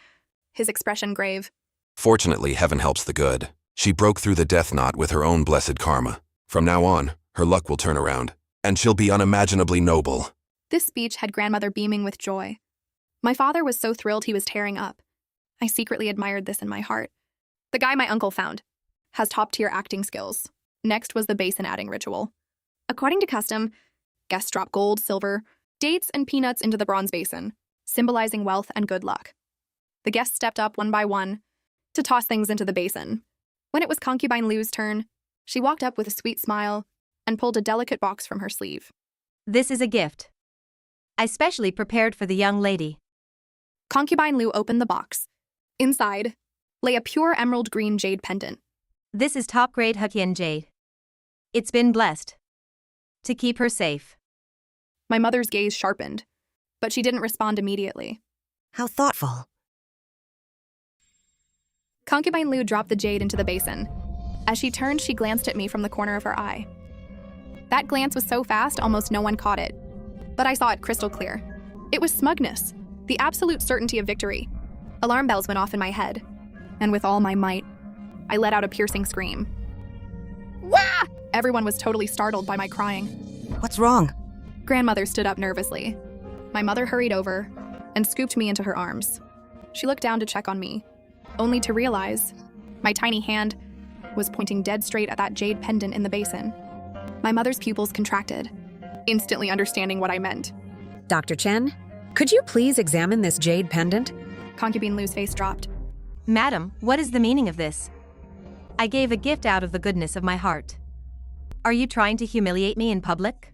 his expression grave. Fortunately, heaven helps the good. She broke through the death knot with her own blessed karma. From now on, her luck will turn around, and she'll be unimaginably noble. This speech had grandmother beaming with joy. My father was so thrilled he was tearing up. I secretly admired this in my heart. The guy my uncle found has top-tier acting skills. Next was the basin adding ritual. According to custom, guests drop gold, silver, dates, and peanuts into the bronze basin, symbolizing wealth and good luck. The guests stepped up one by one to toss things into the basin. When it was Concubine Liu's turn, She walked up with a sweet smile and pulled a delicate box from her sleeve. This is a gift. I specially prepared for the young lady. Concubine Liu opened the box. Inside lay a pure emerald green jade pendant. This is top-grade Hokkien jade. It's been blessed to keep her safe. My mother's gaze sharpened, but she didn't respond immediately. How thoughtful. Concubine Liu dropped the jade into the basin. As she turned, she glanced at me from the corner of her eye. That glance was so fast, almost no one caught it. But I saw it crystal clear. It was smugness, the absolute certainty of victory. Alarm bells went off in my head, and with all my might, I let out a piercing scream. Wah! Everyone was totally startled by my crying. What's wrong? Grandmother stood up nervously. My mother hurried over and scooped me into her arms. She looked down to check on me, only to realize my tiny hand was pointing dead straight at that jade pendant in the basin. My mother's pupils contracted, instantly understanding what I meant. Dr. Chen, could you please examine this jade pendant? Concubine Liu's face dropped. Madam, what is the meaning of this? I gave a gift out of the goodness of my heart. Are you trying to humiliate me in public?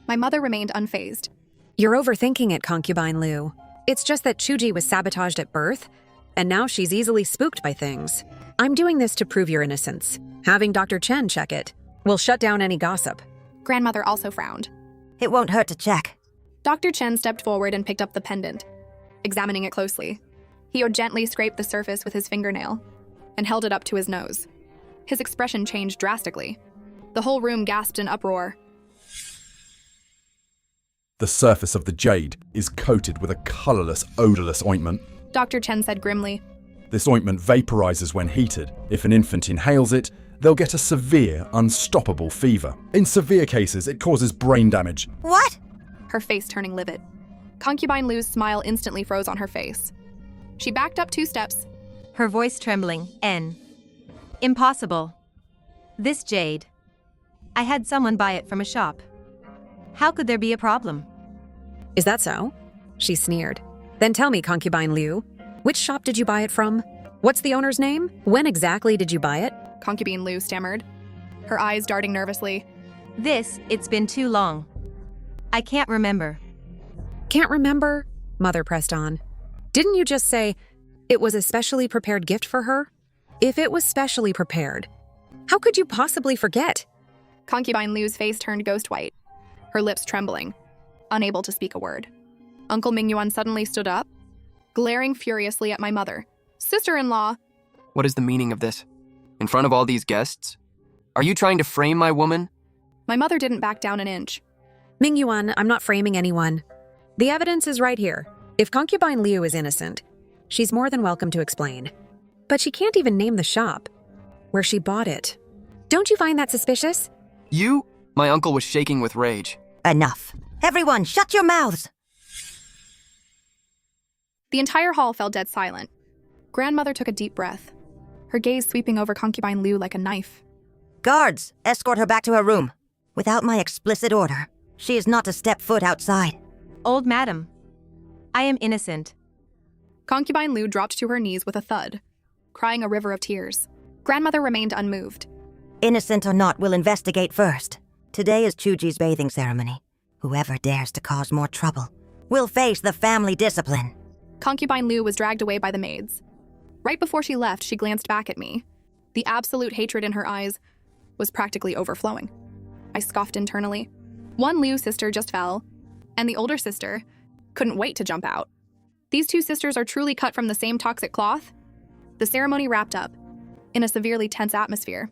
My mother remained unfazed. You're overthinking it, Concubine Liu. It's just that Chuji was sabotaged at birth, and now she's easily spooked by things. I'm doing this to prove your innocence. Having Dr. Chen check it will shut down any gossip. Grandmother also frowned. It won't hurt to check. Dr. Chen stepped forward and picked up the pendant, examining it closely. He gently scraped the surface with his fingernail and held it up to his nose. His expression changed drastically. The whole room gasped in uproar. The surface of the jade is coated with a colourless, odourless ointment. Dr. Chen said grimly. This ointment vaporizes when heated. If an infant inhales it, they'll get a severe, unstoppable fever. In severe cases, it causes brain damage. What? Her face turning livid. Concubine Liu's smile instantly froze on her face. She backed up 2 steps. Her voice trembling. Impossible. This jade. I had someone buy it from a shop. How could there be a problem? Is that so? She sneered. Then tell me, Concubine Liu, which shop did you buy it from? What's the owner's name? When exactly did you buy it? Concubine Liu stammered, her eyes darting nervously. It's been too long. I can't remember. Can't remember? Mother pressed on. Didn't you just say it was a specially prepared gift for her? If it was specially prepared, how could you possibly forget? Concubine Liu's face turned ghost white, her lips trembling, unable to speak a word. Uncle Mingyuan suddenly stood up, glaring furiously at my mother. Sister-in-law! What is the meaning of this? In front of all these guests? Are you trying to frame my woman? My mother didn't back down an inch. Mingyuan, I'm not framing anyone. The evidence is right here. If Concubine Liu is innocent, she's more than welcome to explain. But she can't even name the shop where she bought it. Don't you find that suspicious? You? My uncle was shaking with rage. Enough. Everyone, shut your mouths! The entire hall fell dead silent. Grandmother took a deep breath, her gaze sweeping over Concubine Liu like a knife. Guards, escort her back to her room. Without my explicit order, she is not to step foot outside. Old madam, I am innocent. Concubine Liu dropped to her knees with a thud, crying a river of tears. Grandmother remained unmoved. Innocent or not, we'll investigate first. Today is Chuji's bathing ceremony. Whoever dares to cause more trouble will face the family discipline. Concubine Liu was dragged away by the maids. Right before she left, she glanced back at me. The absolute hatred in her eyes was practically overflowing. I scoffed internally. One Liu sister just fell, and the older sister couldn't wait to jump out. These 2 sisters are truly cut from the same toxic cloth. The ceremony wrapped up in a severely tense atmosphere.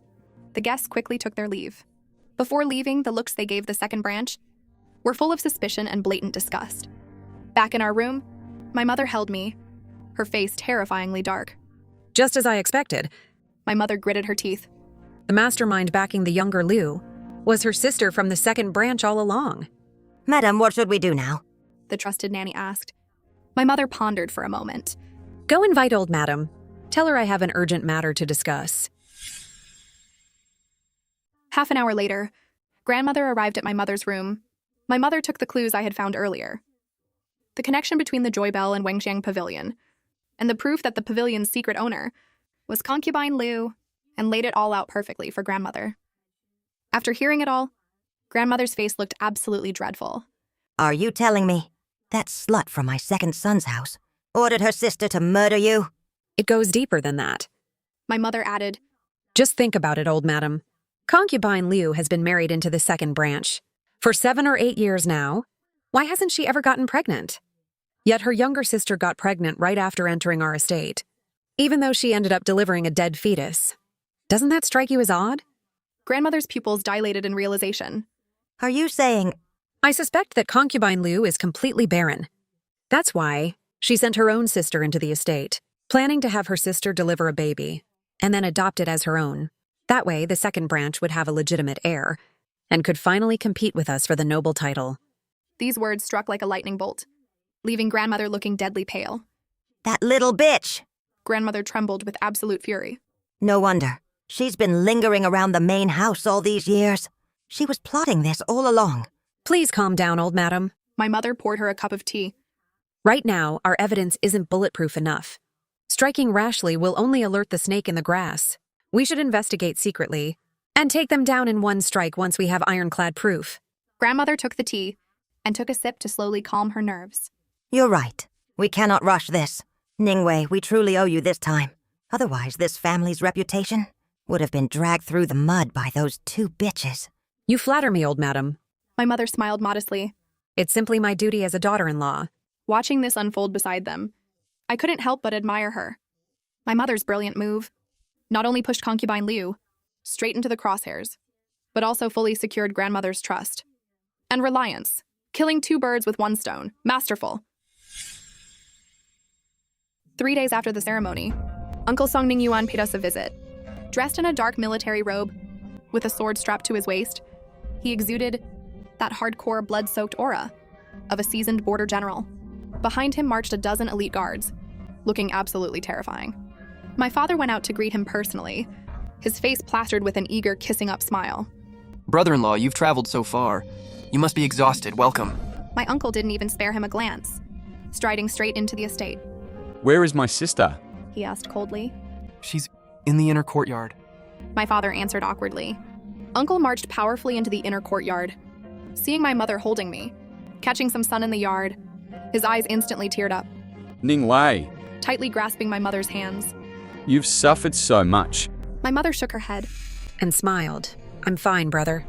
The guests quickly took their leave. Before leaving, the looks they gave the second branch were full of suspicion and blatant disgust. Back in our room, my mother held me, her face terrifyingly dark. Just as I expected. My mother gritted her teeth. The mastermind backing the younger Liu was her sister from the second branch all along. Madam, what should we do now? The trusted nanny asked. My mother pondered for a moment. Go invite old madam. Tell her I have an urgent matter to discuss. Half an hour later, grandmother arrived at my mother's room. My mother took the clues I had found earlier. The connection between the Joy Bell and Wengxiang Pavilion, and the proof that the pavilion's secret owner was Concubine Liu and laid it all out perfectly for grandmother. After hearing it all, grandmother's face looked absolutely dreadful. Are you telling me that slut from my second son's house ordered her sister to murder you? It goes deeper than that. My mother added, Just think about it, old madam. Concubine Liu has been married into the second branch for 7 or 8 years now. Why hasn't she ever gotten pregnant? Yet her younger sister got pregnant right after entering our estate, even though she ended up delivering a dead fetus. Doesn't that strike you as odd? Grandmother's pupils dilated in realization. Are you saying... I suspect that concubine Liu is completely barren. That's why she sent her own sister into the estate, planning to have her sister deliver a baby, and then adopt it as her own. That way, the second branch would have a legitimate heir, and could finally compete with us for the noble title. These words struck like a lightning bolt, leaving grandmother looking deadly pale. That little bitch! Grandmother trembled with absolute fury. No wonder. She's been lingering around the main house all these years. She was plotting this all along. Please calm down, old madam. My mother poured her a cup of tea. Right now, our evidence isn't bulletproof enough. Striking rashly will only alert the snake in the grass. We should investigate secretly and take them down in one strike once we have ironclad proof. Grandmother took the tea and took a sip to slowly calm her nerves. You're right. We cannot rush this. Ningwei, we truly owe you this time. Otherwise, this family's reputation would have been dragged through the mud by those two bitches. You flatter me, old madam. My mother smiled modestly. It's simply my duty as a daughter-in-law. Watching this unfold beside them, I couldn't help but admire her. My mother's brilliant move not only pushed concubine Liu straight into the crosshairs, but also fully secured grandmother's trust and reliance, killing 2 birds with 1 stone. Masterful. 3 days after the ceremony, Uncle Song Ning Yuan paid us a visit. Dressed in a dark military robe, with a sword strapped to his waist, he exuded that hardcore, blood-soaked aura of a seasoned border general. Behind him marched a dozen elite guards, looking absolutely terrifying. My father went out to greet him personally, his face plastered with an eager, kissing-up smile. Brother-in-law, you've traveled so far. You must be exhausted. Welcome. My uncle didn't even spare him a glance, striding straight into the estate. Where is my sister? He asked coldly. She's in the inner courtyard. My father answered awkwardly. Uncle marched powerfully into the inner courtyard. Seeing my mother holding me, catching some sun in the yard, his eyes instantly teared up, Ning Wei, tightly grasping my mother's hands. you've suffered so much. My mother shook her head. And smiled. I'm fine, brother.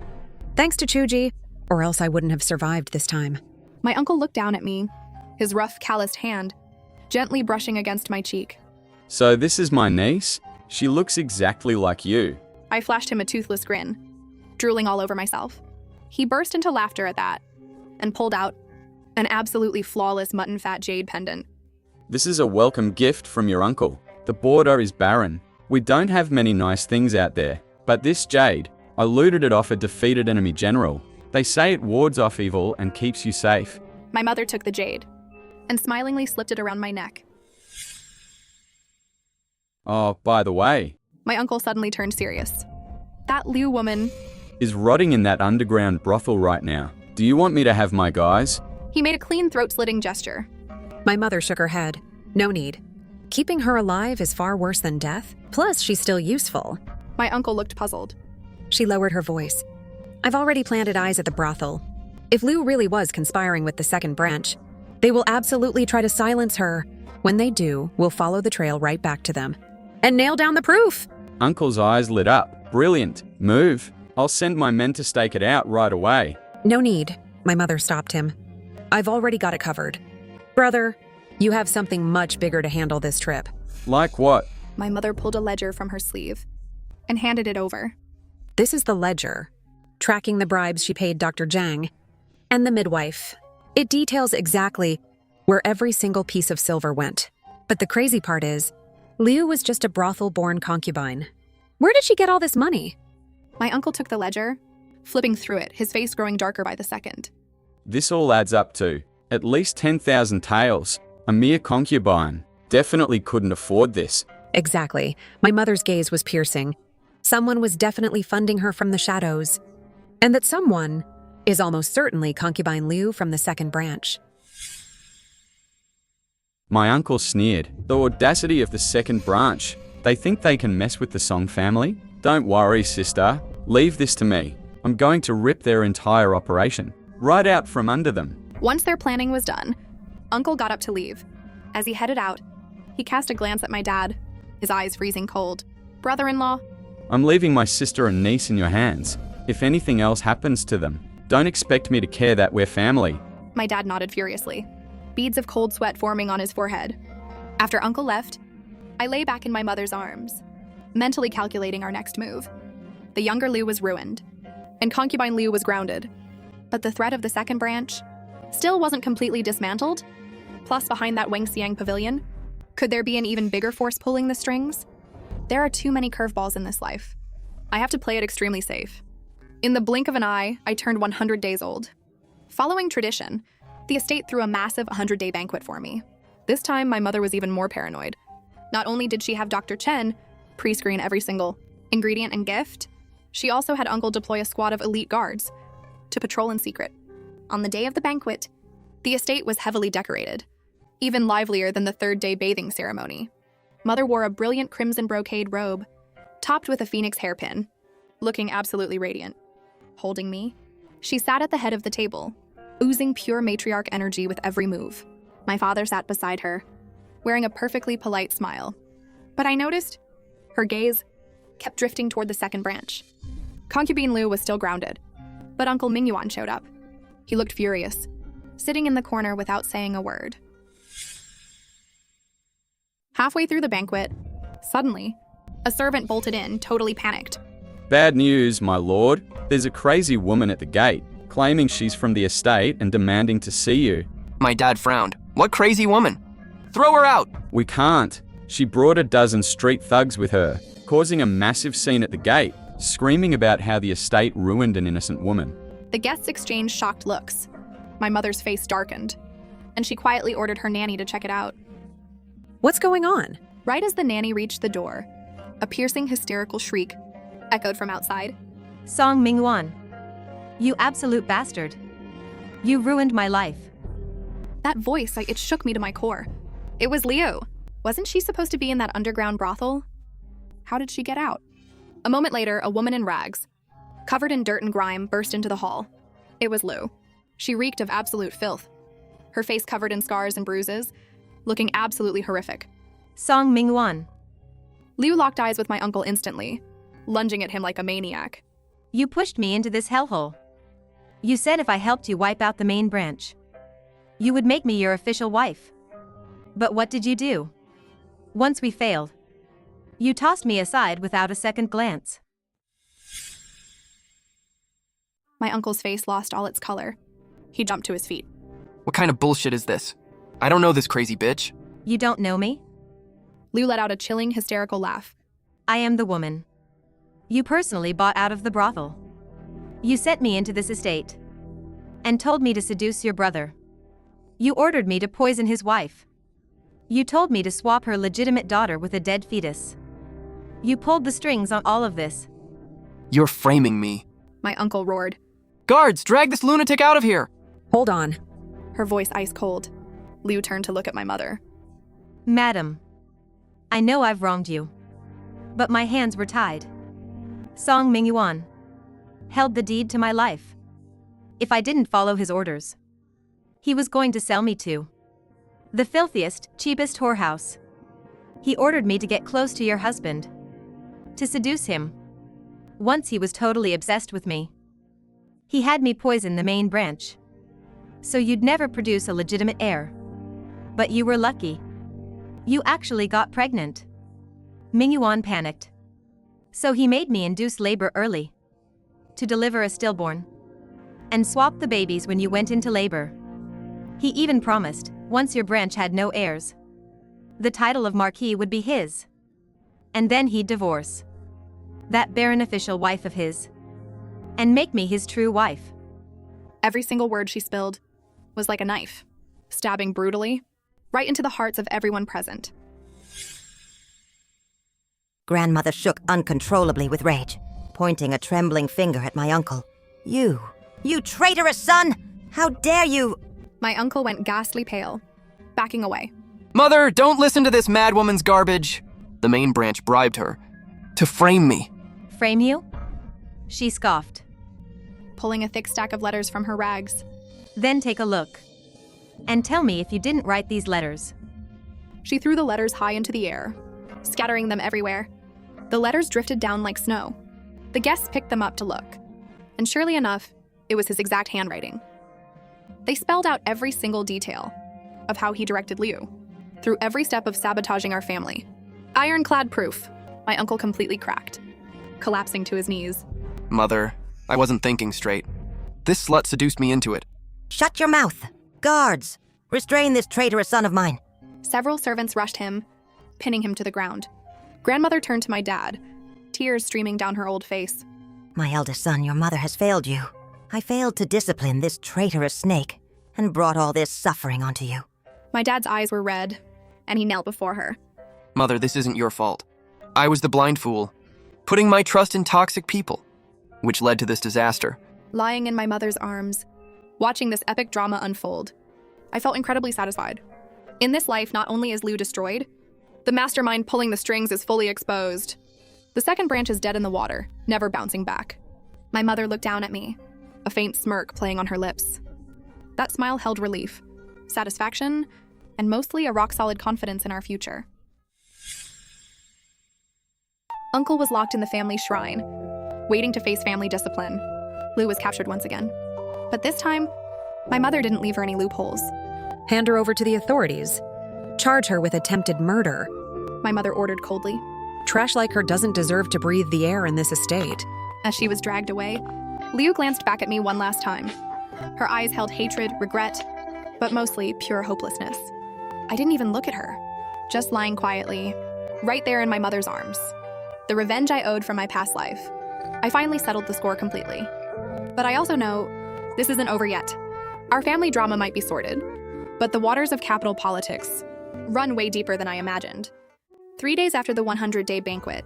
Thanks to Chuji, or else I wouldn't have survived this time. My uncle looked down at me, his rough, calloused hand gently brushing against my cheek. So this is my niece? She looks exactly like you. I flashed him a toothless grin, drooling all over myself. He burst into laughter at that and pulled out an absolutely flawless mutton fat jade pendant. This is a welcome gift from your uncle. The border is barren. We don't have many nice things out there. But this jade, I looted it off a defeated enemy general. They say it wards off evil and keeps you safe. My mother took the jade and smilingly slipped it around my neck. Oh, by the way, My uncle suddenly turned serious. That Liu woman... is rotting in that underground brothel right now. Do you want me to have my guys? He made a clean throat-slitting gesture. My mother shook her head. No need. Keeping her alive is far worse than death. Plus, she's still useful. My uncle looked puzzled. She lowered her voice. I've already planted eyes at the brothel. If Liu really was conspiring with the second branch, they will absolutely try to silence her. When they do, we'll follow the trail right back to them and nail down the proof. Uncle's eyes lit up. Brilliant. Move. I'll send my men to stake it out right away. No need. My mother stopped him. I've already got it covered. Brother, you have something much bigger to handle this trip. Like what? My mother pulled a ledger from her sleeve and handed it over. This is the ledger, tracking the bribes she paid Dr. Zhang and the midwife. It details exactly where every single piece of silver went. But the crazy part is, Liu was just a brothel-born concubine. Where did she get all this money? My uncle took the ledger, flipping through it, his face growing darker by the second. This all adds up to at least 10,000 taels. A mere concubine definitely couldn't afford this. Exactly. My mother's gaze was piercing. Someone was definitely funding her from the shadows. And that someone is almost certainly concubine Liu from the second branch. My uncle sneered. The audacity of the second branch. They think they can mess with the Song family? Don't worry, sister. Leave this to me. I'm going to rip their entire operation right out from under them. Once their planning was done, Uncle got up to leave. As he headed out, he cast a glance at my dad, his eyes freezing cold. Brother-in-law? I'm leaving my sister and niece in your hands. If anything else happens to them, don't expect me to care that we're family. My dad nodded furiously, beads of cold sweat forming on his forehead. After Uncle left, I lay back in my mother's arms, mentally calculating our next move. The younger Liu was ruined, and concubine Liu was grounded. But the threat of the second branch still wasn't completely dismantled. Plus, behind that Wangxiang pavilion, could there be an even bigger force pulling the strings? There are too many curveballs in this life. I have to play it extremely safe. In the blink of an eye, I turned 100 days old. Following tradition, the estate threw a massive 100-day banquet for me. This time, my mother was even more paranoid. Not only did she have Dr. Chen pre-screen every single ingredient and gift, she also had Uncle deploy a squad of elite guards to patrol in secret. On the day of the banquet, the estate was heavily decorated, even livelier than the third-day bathing ceremony. Mother wore a brilliant crimson brocade robe, topped with a phoenix hairpin, looking absolutely radiant. Holding me, she sat at the head of the table, oozing pure matriarch energy with every move. My father sat beside her, wearing a perfectly polite smile. But I noticed her gaze kept drifting toward the second branch. Concubine Liu was still grounded, but Uncle Mingyuan showed up. He looked furious, sitting in the corner without saying a word. Halfway through the banquet, suddenly, a servant bolted in, totally panicked. Bad news, my lord. There's a crazy woman at the gate, claiming she's from the estate and demanding to see you. My dad frowned. What crazy woman? Throw her out! We can't. She brought a dozen street thugs with her, causing a massive scene at the gate, screaming about how the estate ruined an innocent woman. The guests exchanged shocked looks. My mother's face darkened, and she quietly ordered her nanny to check it out. What's going on? Right as the nanny reached the door, a piercing hysterical shriek echoed from outside. Song Mingyuan, you absolute bastard. You ruined my life. That voice, it shook me to my core. It was Liu. Wasn't she supposed to be in that underground brothel? How did she get out? A moment later, a woman in rags, covered in dirt and grime, burst into the hall. It was Liu. She reeked of absolute filth, her face covered in scars and bruises, looking absolutely horrific. Song Mingyuan. Liu locked eyes with my uncle instantly, lunging at him like a maniac. You pushed me into this hellhole. You said if I helped you wipe out the main branch, you would make me your official wife. But what did you do? Once we failed, you tossed me aside without a second glance. My uncle's face lost all its color. He jumped to his feet. What kind of bullshit is this? I don't know this crazy bitch. You don't know me? Liu let out a chilling, hysterical laugh. I am the woman you personally bought out of the brothel. You sent me into this estate and told me to seduce your brother. You ordered me to poison his wife. You told me to swap her legitimate daughter with a dead fetus. You pulled the strings on all of this. You're framing me. My uncle roared. Guards, drag this lunatic out of here! Hold on. Her voice ice cold. Liu turned to look at my mother. Madam, I know I've wronged you, but my hands were tied. Song Mingyuan held the deed to my life. If I didn't follow his orders, he was going to sell me to the filthiest, cheapest whorehouse. He ordered me to get close to your husband, to seduce him. Once he was totally obsessed with me. He had me poison the main branch, so you'd never produce a legitimate heir. But you were lucky. You actually got pregnant. Mingyuan panicked. So he made me induce labor early, to deliver a stillborn, and swap the babies when you went into labor. He even promised, once your branch had no heirs, the title of Marquis would be his. And then he'd divorce that barren official wife of his, and make me his true wife. Every single word she spilled was like a knife, stabbing brutally, right into the hearts of everyone present. Grandmother shook uncontrollably with rage, pointing a trembling finger at my uncle. You traitorous son! How dare you! My uncle went ghastly pale, backing away. Mother, don't listen to this madwoman's garbage. The main branch bribed her to frame me. Frame you? She scoffed. Pulling a thick stack of letters from her rags. Then take a look. And tell me if you didn't write these letters. She threw the letters high into the air, scattering them everywhere. The letters drifted down like snow. The guests picked them up to look. And surely enough, it was his exact handwriting. They spelled out every single detail of how he directed Liu, through every step of sabotaging our family. Ironclad proof. My uncle completely cracked, collapsing to his knees. Mother, I wasn't thinking straight. This slut seduced me into it. Shut your mouth! Guards! Restrain this traitorous son of mine! Several servants rushed him, pinning him to the ground. Grandmother turned to my dad, tears streaming down her old face. My eldest son, your mother has failed you. I failed to discipline this traitorous snake and brought all this suffering onto you. My dad's eyes were red, and he knelt before her. Mother, this isn't your fault. I was the blind fool, putting my trust in toxic people, which led to this disaster. Lying in my mother's arms, watching this epic drama unfold, I felt incredibly satisfied. In this life, not only is Liu destroyed, the mastermind pulling the strings is fully exposed. The second branch is dead in the water, never bouncing back. My mother looked down at me, a faint smirk playing on her lips. That smile held relief, satisfaction, and mostly a rock-solid confidence in our future. Uncle was locked in the family shrine, waiting to face family discipline. Liu was captured once again. But this time, my mother didn't leave her any loopholes. Hand her over to the authorities. Charge her with attempted murder. My mother ordered coldly. Trash like her doesn't deserve to breathe the air in this estate. As she was dragged away, Liu glanced back at me one last time. Her eyes held hatred, regret, but mostly pure hopelessness. I didn't even look at her, just lying quietly, right there in my mother's arms. The revenge I owed from my past life. I finally settled the score completely. But I also know this isn't over yet. Our family drama might be sorted, but the waters of capital politics run way deeper than I imagined. 3 days after the 100-day banquet,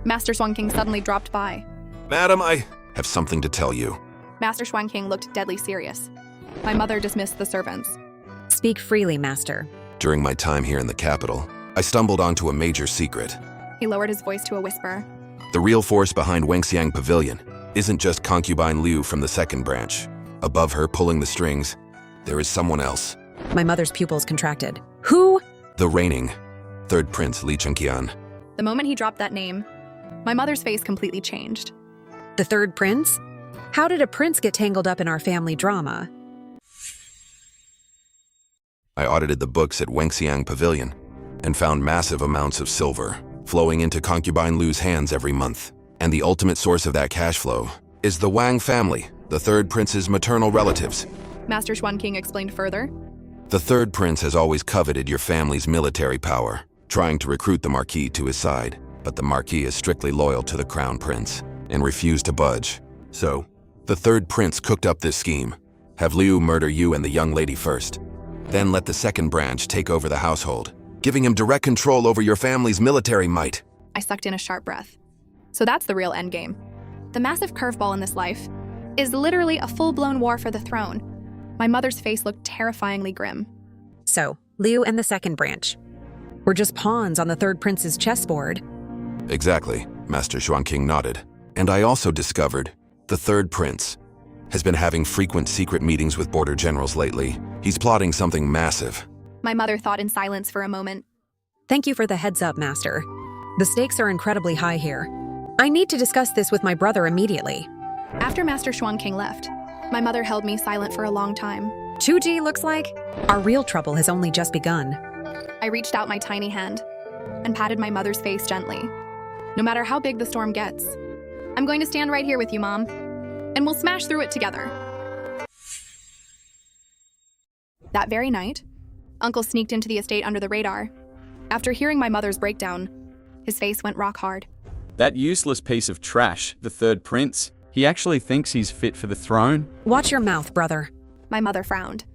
Master Swan King suddenly dropped by. Madam, I have something to tell you. Master Swan King looked deadly serious. My mother dismissed the servants. Speak freely, Master. During my time here in the capital, I stumbled onto a major secret. He lowered his voice to a whisper. The real force behind Wangxiang Pavilion isn't just concubine Liu from the second branch. Above her, pulling the strings, there is someone else. My mother's pupils contracted. Who? The reigning third prince Li Chengqian. The moment he dropped that name, my mother's face completely changed. The third prince? How did a prince get tangled up in our family drama? I audited the books at Wangxiang Pavilion and found massive amounts of silver flowing into concubine Liu's hands every month. And the ultimate source of that cash flow is the Wang family, the third prince's maternal relatives. Master Swan King explained further. The third prince has always coveted your family's military power, trying to recruit the Marquis to his side. But the Marquis is strictly loyal to the Crown Prince and refused to budge. So, the third prince cooked up this scheme. Have Liu murder you and the young lady first. Then let the second branch take over the household, giving him direct control over your family's military might. I sucked in a sharp breath. So that's the real endgame. The massive curveball in this life is literally a full-blown war for the throne. My mother's face looked terrifyingly grim. So, Liu and the second branch. We're just pawns on the third prince's chessboard. Exactly, Master Swan King nodded. And I also discovered the third prince has been having frequent secret meetings with border generals lately. He's plotting something massive. My mother thought in silence for a moment. Thank you for the heads up, Master. The stakes are incredibly high here. I need to discuss this with my brother immediately. After Master Swan King left, my mother held me silent for a long time. 2G looks like our real trouble has only just begun. I reached out my tiny hand and patted my mother's face gently. No matter how big the storm gets, I'm going to stand right here with you, Mom, and we'll smash through it together. That very night, Uncle sneaked into the estate under the radar. After hearing my mother's breakdown, his face went rock hard. That useless piece of trash, the third prince, he actually thinks he's fit for the throne? Watch your mouth, brother. My mother frowned.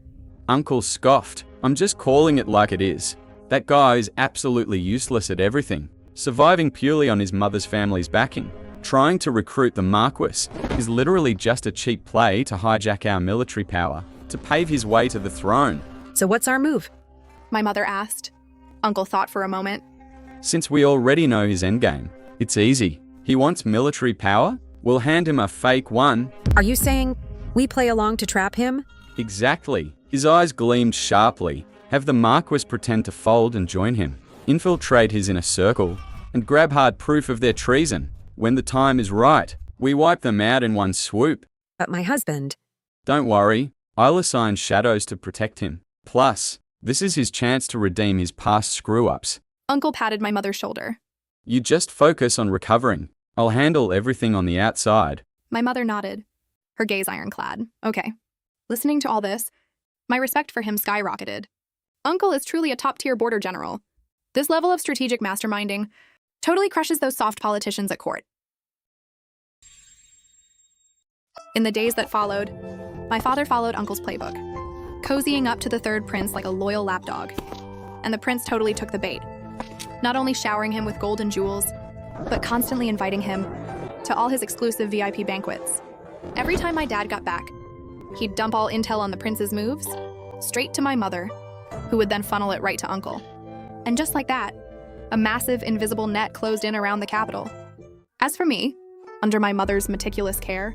Uncle scoffed. I'm just calling it like it is. That guy is absolutely useless at everything, surviving purely on his mother's family's backing. Trying to recruit the Marquis is literally just a cheap play to hijack our military power, to pave his way to the throne. So what's our move? My mother asked. Uncle thought for a moment. Since we already know his endgame, it's easy. He wants military power? We'll hand him a fake one. Are you saying we play along to trap him? Exactly. His eyes gleamed sharply. Have the Marquis pretend to fold and join him. Infiltrate his inner circle and grab hard proof of their treason. When the time is right, we wipe them out in one swoop. But my husband. Don't worry, I'll assign shadows to protect him. Plus, this is his chance to redeem his past screw-ups. Uncle patted my mother's shoulder. You just focus on recovering. I'll handle everything on the outside. My mother nodded, her gaze ironclad. Okay. Listening to all this, my respect for him skyrocketed. Uncle is truly a top-tier border general. This level of strategic masterminding totally crushes those soft politicians at court. In the days that followed, my father followed Uncle's playbook, cozying up to the third prince like a loyal lapdog. And the prince totally took the bait, not only showering him with gold and jewels, but constantly inviting him to all his exclusive VIP banquets. Every time my dad got back, he'd dump all intel on the prince's moves straight to my mother, who would then funnel it right to Uncle. And just like that, a massive invisible net closed in around the capital. As for me, under my mother's meticulous care,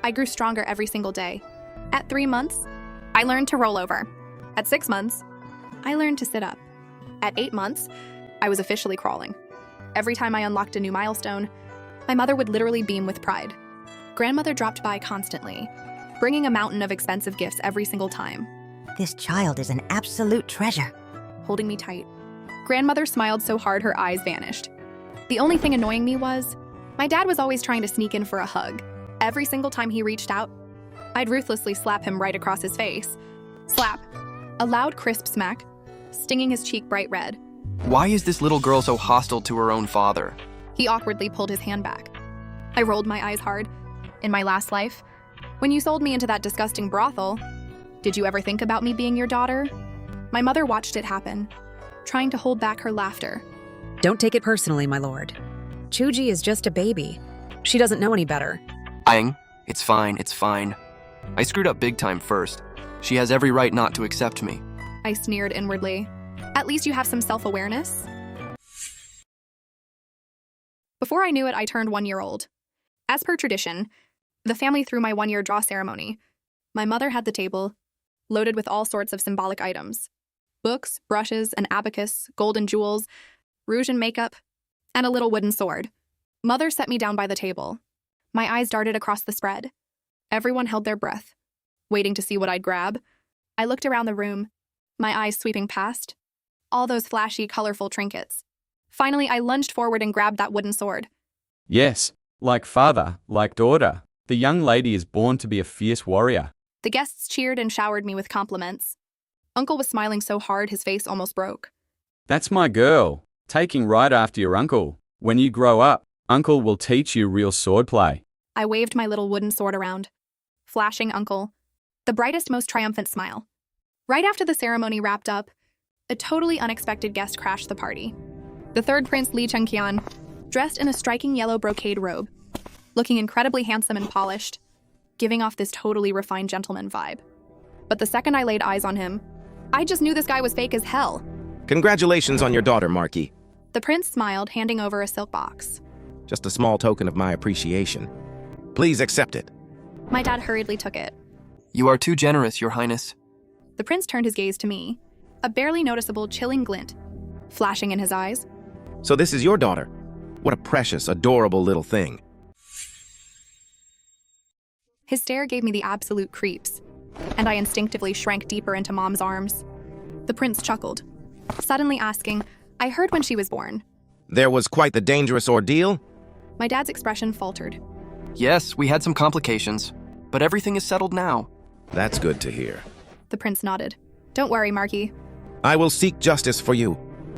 I grew stronger every single day. At 3 months, I learned to roll over. At 6 months, I learned to sit up. At 8 months, I was officially crawling. Every time I unlocked a new milestone, my mother would literally beam with pride. Grandmother dropped by constantly, bringing a mountain of expensive gifts every single time. This child is an absolute treasure. Holding me tight. Grandmother smiled so hard her eyes vanished. The only thing annoying me was, my dad was always trying to sneak in for a hug. Every single time he reached out, I'd ruthlessly slap him right across his face. Slap. A loud, crisp smack, stinging his cheek bright red. Why is this little girl so hostile to her own father? He awkwardly pulled his hand back. I rolled my eyes hard. In my last life, when you sold me into that disgusting brothel, did you ever think about me being your daughter? My mother watched it happen, trying to hold back her laughter. Don't take it personally, my lord. Chuji is just a baby. She doesn't know any better. Aang, it's fine, it's fine. I screwed up big time first. She has every right not to accept me. I sneered inwardly. At least you have some self-awareness. Before I knew it, I turned 1 year old. As per tradition, the family threw my 1-year draw ceremony. My mother had the table, loaded with all sorts of symbolic items. Books, brushes, an abacus, gold and jewels, rouge and makeup, and a little wooden sword. Mother set me down by the table. My eyes darted across the spread. Everyone held their breath, waiting to see what I'd grab. I looked around the room, my eyes sweeping past all those flashy, colorful trinkets. Finally, I lunged forward and grabbed that wooden sword. Yes, like father, like daughter. The young lady is born to be a fierce warrior. The guests cheered and showered me with compliments. Uncle was smiling so hard his face almost broke. That's my girl, taking right after your uncle. When you grow up, Uncle will teach you real swordplay. I waved my little wooden sword around, flashing Uncle the brightest, most triumphant smile. Right after the ceremony wrapped up, a totally unexpected guest crashed the party. The third prince, Li Chengqian, dressed in a striking yellow brocade robe, looking incredibly handsome and polished, giving off this totally refined gentleman vibe. But the second I laid eyes on him, I just knew this guy was fake as hell. Congratulations on your daughter, Marquis. The prince smiled, handing over a silk box. Just a small token of my appreciation. Please accept it. My dad hurriedly took it. You are too generous, Your Highness. The prince turned his gaze to me, a barely noticeable chilling glint flashing in his eyes. So this is your daughter. What a precious, adorable little thing. His stare gave me the absolute creeps, and I instinctively shrank deeper into Mom's arms. The prince chuckled, suddenly asking, I heard when she was born. There was quite the dangerous ordeal? My dad's expression faltered. Yes, we had some complications, but everything is settled now. That's good to hear. The prince nodded. Don't worry, Marquis. I will seek justice for you.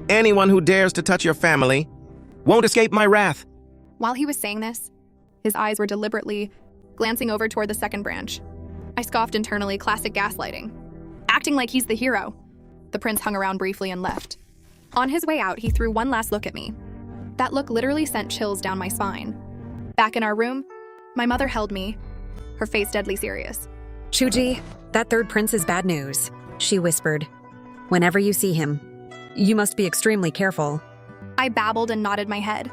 Anyone who dares to touch your family won't escape my wrath. While he was saying this, his eyes were deliberately glancing over toward the second branch. I scoffed internally, classic gaslighting. Acting like he's the hero. The prince hung around briefly and left. On his way out, he threw one last look at me. That look literally sent chills down my spine. Back in our room, my mother held me, her face deadly serious. Chuji, that third prince is bad news, she whispered. Whenever you see him, you must be extremely careful. I babbled and nodded my head.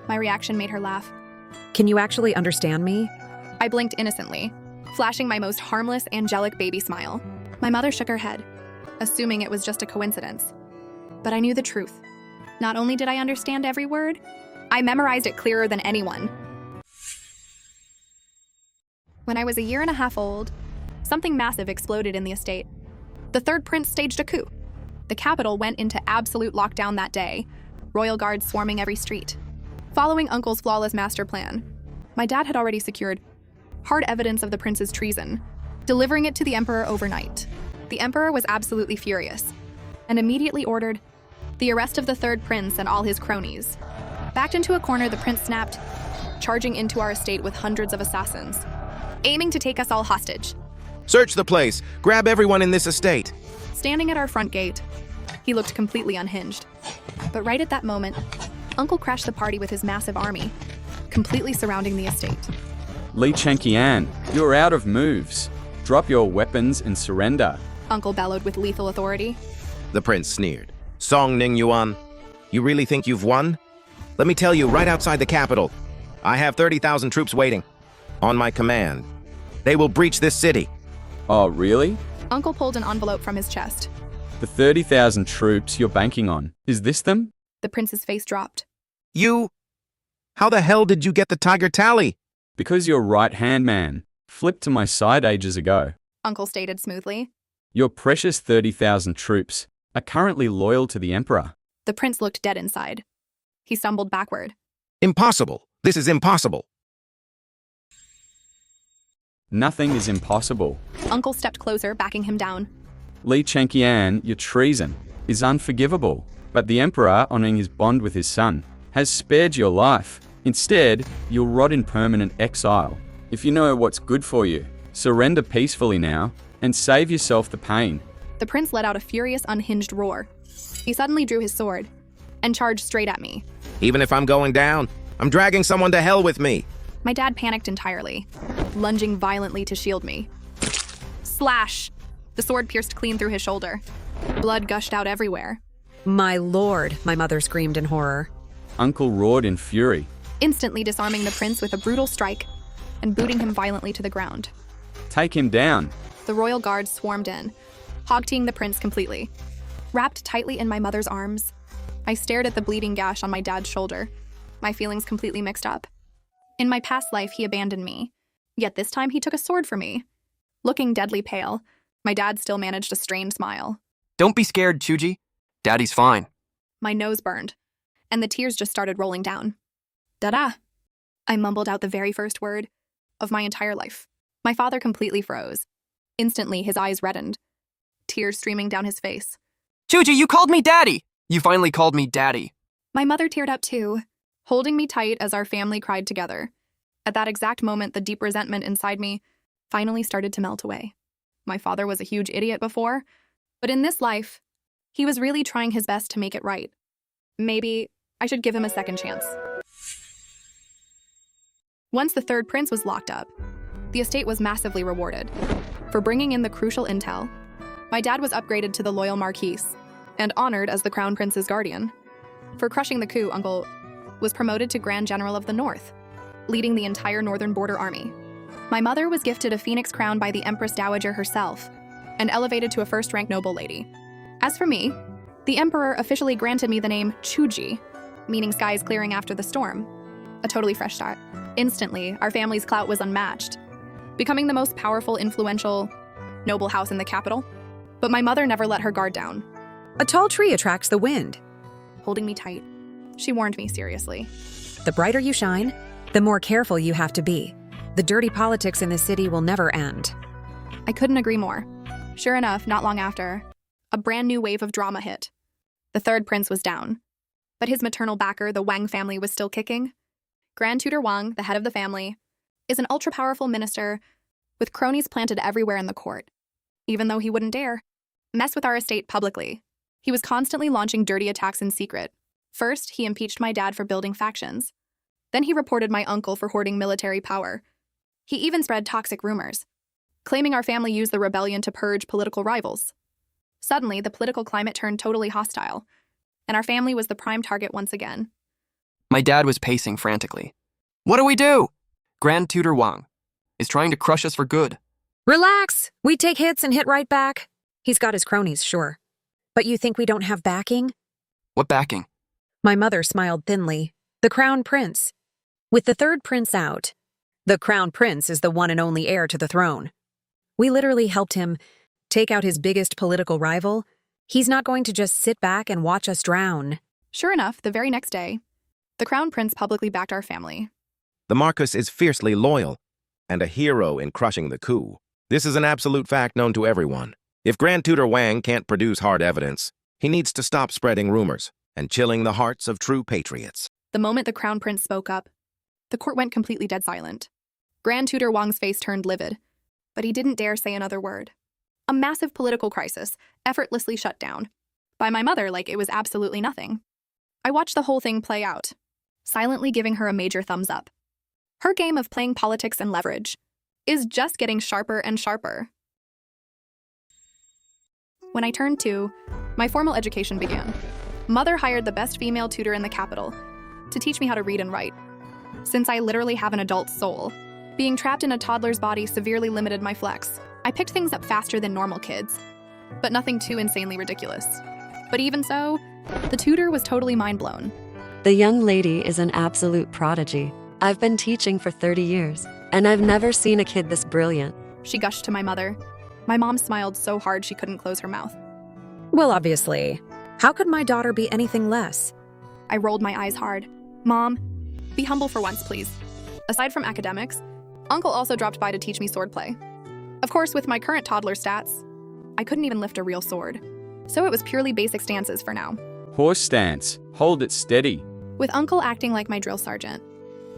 My reaction made her laugh. Can you actually understand me? I blinked innocently, flashing my most harmless, angelic baby smile. My mother shook her head, assuming it was just a coincidence. But I knew the truth. Not only did I understand every word, I memorized it clearer than anyone. When I was a year and a half old, something massive exploded in the estate. The third prince staged a coup. The capital went into absolute lockdown that day, royal guards swarming every street. Following Uncle's flawless master plan, my dad had already secured hard evidence of the prince's treason, delivering it to the emperor overnight. The emperor was absolutely furious and immediately ordered the arrest of the third prince and all his cronies. Backed into a corner, the prince snapped, charging into our estate with hundreds of assassins, aiming to take us all hostage. Search the place. Grab everyone in this estate. Standing at our front gate, he looked completely unhinged. But right at that moment, Uncle crashed the party with his massive army, completely surrounding the estate. Li Chenqian, you're out of moves. Drop your weapons and surrender. Uncle bellowed with lethal authority. The prince sneered. Song Ning Yuan, you really think you've won? Let me tell you, right outside the capital, I have 30,000 troops waiting. On my command. They will breach this city. Oh, really? Uncle pulled an envelope from his chest. The 30,000 troops you're banking on, is this them? The prince's face dropped. You? How the hell did you get the tiger tally? Because your right-hand man flipped to my side ages ago. Uncle stated smoothly. Your precious 30,000 troops are currently loyal to the emperor. The prince looked dead inside. He stumbled backward. Impossible. This is impossible. Nothing is impossible. Uncle stepped closer, backing him down. Li Chenqian, your treason is unforgivable, but the emperor, honoring his bond with his son, has spared your life. Instead, you'll rot in permanent exile. If you know what's good for you, surrender peacefully now and save yourself the pain. The prince let out a furious, unhinged roar. He suddenly drew his sword and charged straight at me. Even if I'm going down, I'm dragging someone to hell with me. My dad panicked entirely, lunging violently to shield me. Slash! The sword pierced clean through his shoulder. Blood gushed out everywhere. My lord, my mother screamed in horror. Uncle roared in fury, Instantly disarming the prince with a brutal strike and booting him violently to the ground. take him down. The royal guards swarmed in, hog-teeing the prince completely. Wrapped tightly in my mother's arms, I stared at the bleeding gash on my dad's shoulder, my feelings completely mixed up. In my past life, he abandoned me, yet this time he took a sword for me. Looking deadly pale, my dad still managed a strained smile. Don't be scared, Chuji. Daddy's fine. My nose burned, and the tears just started rolling down. Da-da! I mumbled out the very first word of my entire life. My father completely froze. Instantly, his eyes reddened, tears streaming down his face. Chuji, you called me Daddy! You finally called me Daddy. My mother teared up too, holding me tight as our family cried together. At that exact moment, the deep resentment inside me finally started to melt away. My father was a huge idiot before, but in this life, he was really trying his best to make it right. Maybe I should give him a second chance. Once the third prince was locked up, the estate was massively rewarded. For bringing in the crucial intel, my dad was upgraded to the loyal Marquis and honored as the Crown Prince's guardian. For crushing the coup, Uncle was promoted to Grand General of the North, leading the entire Northern Border Army. My mother was gifted a phoenix crown by the Empress Dowager herself and elevated to a first-rank noble lady. As for me, the Emperor officially granted me the name Chuji, meaning skies clearing after the storm. A totally fresh start. Instantly, our family's clout was unmatched, becoming the most powerful, influential, noble house in the capital. But my mother never let her guard down. A tall tree attracts the wind. Holding me tight, she warned me seriously. The brighter you shine, the more careful you have to be. The dirty politics in the city will never end. I couldn't agree more. Sure enough, not long after, a brand new wave of drama hit. The third prince was down, but his maternal backer, the Wang family, was still kicking. Grand Tutor Wang, the head of the family, is an ultra-powerful minister with cronies planted everywhere in the court. Even though he wouldn't dare mess with our estate publicly, he was constantly launching dirty attacks in secret. First, he impeached my dad for building factions. Then he reported my uncle for hoarding military power. He even spread toxic rumors, claiming our family used the rebellion to purge political rivals. Suddenly, the political climate turned totally hostile. and our family was the prime target once again. My dad was pacing frantically. What do we do? Grand Tutor Wang is trying to crush us for good. Relax. We take hits and hit right back. He's got his cronies, sure. But you think we don't have backing? What backing? My mother smiled thinly. The Crown Prince. With the third prince out, the Crown Prince is the one and only heir to the throne. We literally helped him take out his biggest political rival. He's not going to just sit back and watch us drown. Sure enough, the very next day, the Crown Prince publicly backed our family. The Marcus is fiercely loyal and a hero in crushing the coup. This is an absolute fact known to everyone. If Grand Tutor Wang can't produce hard evidence, he needs to stop spreading rumors and chilling the hearts of true patriots. The moment the Crown Prince spoke up, the court went completely dead silent. Grand Tutor Wang's face turned livid, but he didn't dare say another word. A massive political crisis, effortlessly shut down by my mother like it was absolutely nothing. I watched the whole thing play out, silently giving her a major thumbs up. Her game of playing politics and leverage is just getting sharper and sharper. When I turned 2, my formal education began. Mother hired the best female tutor in the capital to teach me how to read and write. Since I literally have an adult soul, being trapped in a toddler's body severely limited my flex. I picked things up faster than normal kids, but nothing too insanely ridiculous. But even so, the tutor was totally mind-blown. The young lady is an absolute prodigy. I've been teaching for 30 years, and I've never seen a kid this brilliant. She gushed to my mother. My mom smiled so hard she couldn't close her mouth. Well, obviously. How could my daughter be anything less? I rolled my eyes hard. Mom, be humble for once, please. Aside from academics, Uncle also dropped by to teach me swordplay. Of course, with my current toddler stats, I couldn't even lift a real sword. So it was purely basic stances for now. Horse stance. Hold it steady. With Uncle acting like my drill sergeant,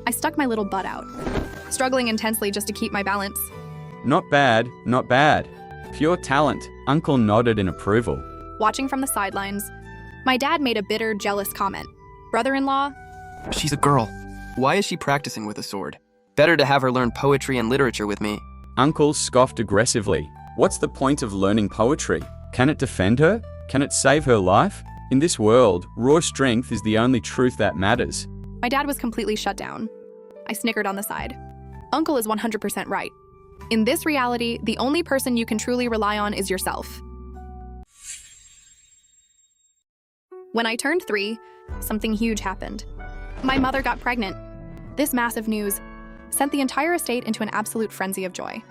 I stuck my little butt out, struggling intensely just to keep my balance. Not bad, not bad. Pure talent. Uncle nodded in approval. Watching from the sidelines, my dad made a bitter, jealous comment. Brother-in-law? She's a girl. Why is she practicing with a sword? Better to have her learn poetry and literature with me. Uncle scoffed aggressively. What's the point of learning poetry? Can it defend her? Can it save her life? In this world, raw strength is the only truth that matters. My dad was completely shut down. I snickered on the side. Uncle is 100% right. In this reality, the only person you can truly rely on is yourself. When I turned 3, something huge happened. My mother got pregnant. This massive news sent the entire estate into an absolute frenzy of joy.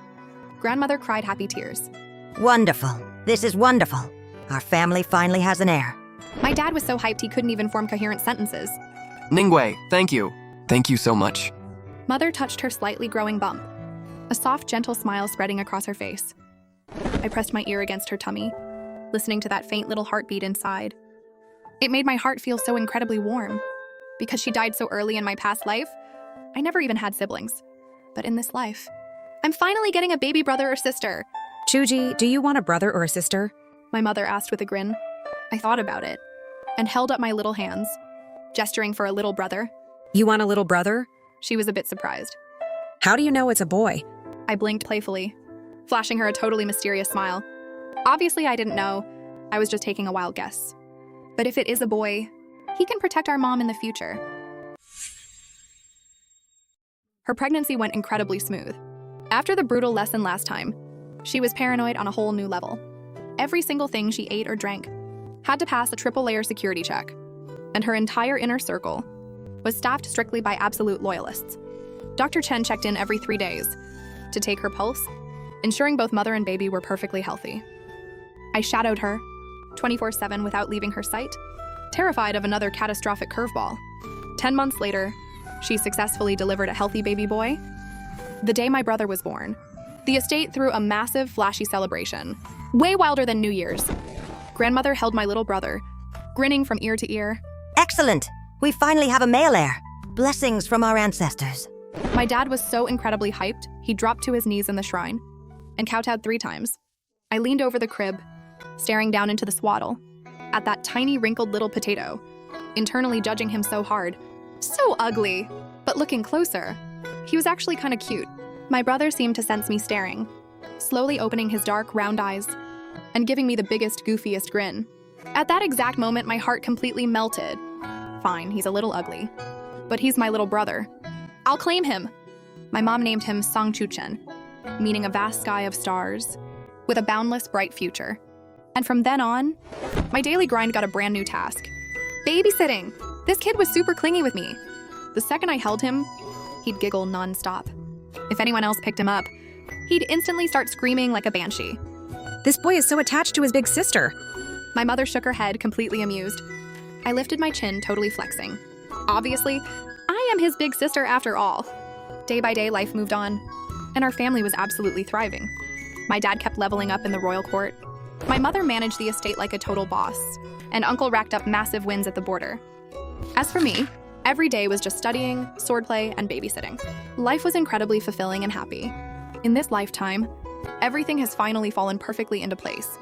Grandmother cried happy tears. Wonderful. This is wonderful. Our family finally has an heir. My dad was so hyped he couldn't even form coherent sentences. Ningwei, thank you. Thank you so much. Mother touched her slightly growing bump, a soft, gentle smile spreading across her face. I pressed my ear against her tummy, listening to that faint little heartbeat inside. It made my heart feel so incredibly warm. Because she died so early in my past life, I never even had siblings. But in this life, I'm finally getting a baby brother or sister. Chuji, do you want a brother or a sister? My mother asked with a grin. I thought about it and held up my little hands, gesturing for a little brother. You want a little brother? She was a bit surprised. How do you know it's a boy? I blinked playfully, flashing her a totally mysterious smile. Obviously, I didn't know. I was just taking a wild guess. But if it is a boy, he can protect our mom in the future. Her pregnancy went incredibly smooth. After the brutal lesson last time, she was paranoid on a whole new level. Every single thing she ate or drank had to pass a triple-layer security check, and her entire inner circle was staffed strictly by absolute loyalists. Dr. Chen checked in every 3 days to take her pulse, ensuring both mother and baby were perfectly healthy. I shadowed her 24/7 without leaving her sight, terrified of another catastrophic curveball. 10 months later, she successfully delivered a healthy baby boy. The day my brother was born, the estate threw a massive, flashy celebration, way wilder than New Year's. Grandmother held my little brother, grinning from ear to ear. Excellent! We finally have a male heir. Blessings from our ancestors. My dad was so incredibly hyped, he dropped to his knees in the shrine and kowtowed 3 times. I leaned over the crib, staring down into the swaddle, at that tiny wrinkled little potato, internally judging him so hard. So ugly! But looking closer, he was actually kind of cute. My brother seemed to sense me staring, slowly opening his dark, round eyes and giving me the biggest, goofiest grin. At that exact moment, my heart completely melted. Fine, he's a little ugly, but he's my little brother. I'll claim him. My mom named him Sangchuchen, meaning a vast sky of stars, with a boundless bright future. And from then on, my daily grind got a brand new task. Babysitting! This kid was super clingy with me. The second I held him, he'd giggle nonstop. If anyone else picked him up, he'd instantly start screaming like a banshee. This boy is so attached to his big sister. My mother shook her head, completely amused. I lifted my chin, totally flexing. Obviously, I am his big sister after all. Day by day, life moved on, and our family was absolutely thriving. My dad kept leveling up in the royal court. My mother managed the estate like a total boss, and uncle racked up massive wins at the border. As for me, every day was just studying, swordplay, and babysitting. Life was incredibly fulfilling and happy. In this lifetime, everything has finally fallen perfectly into place.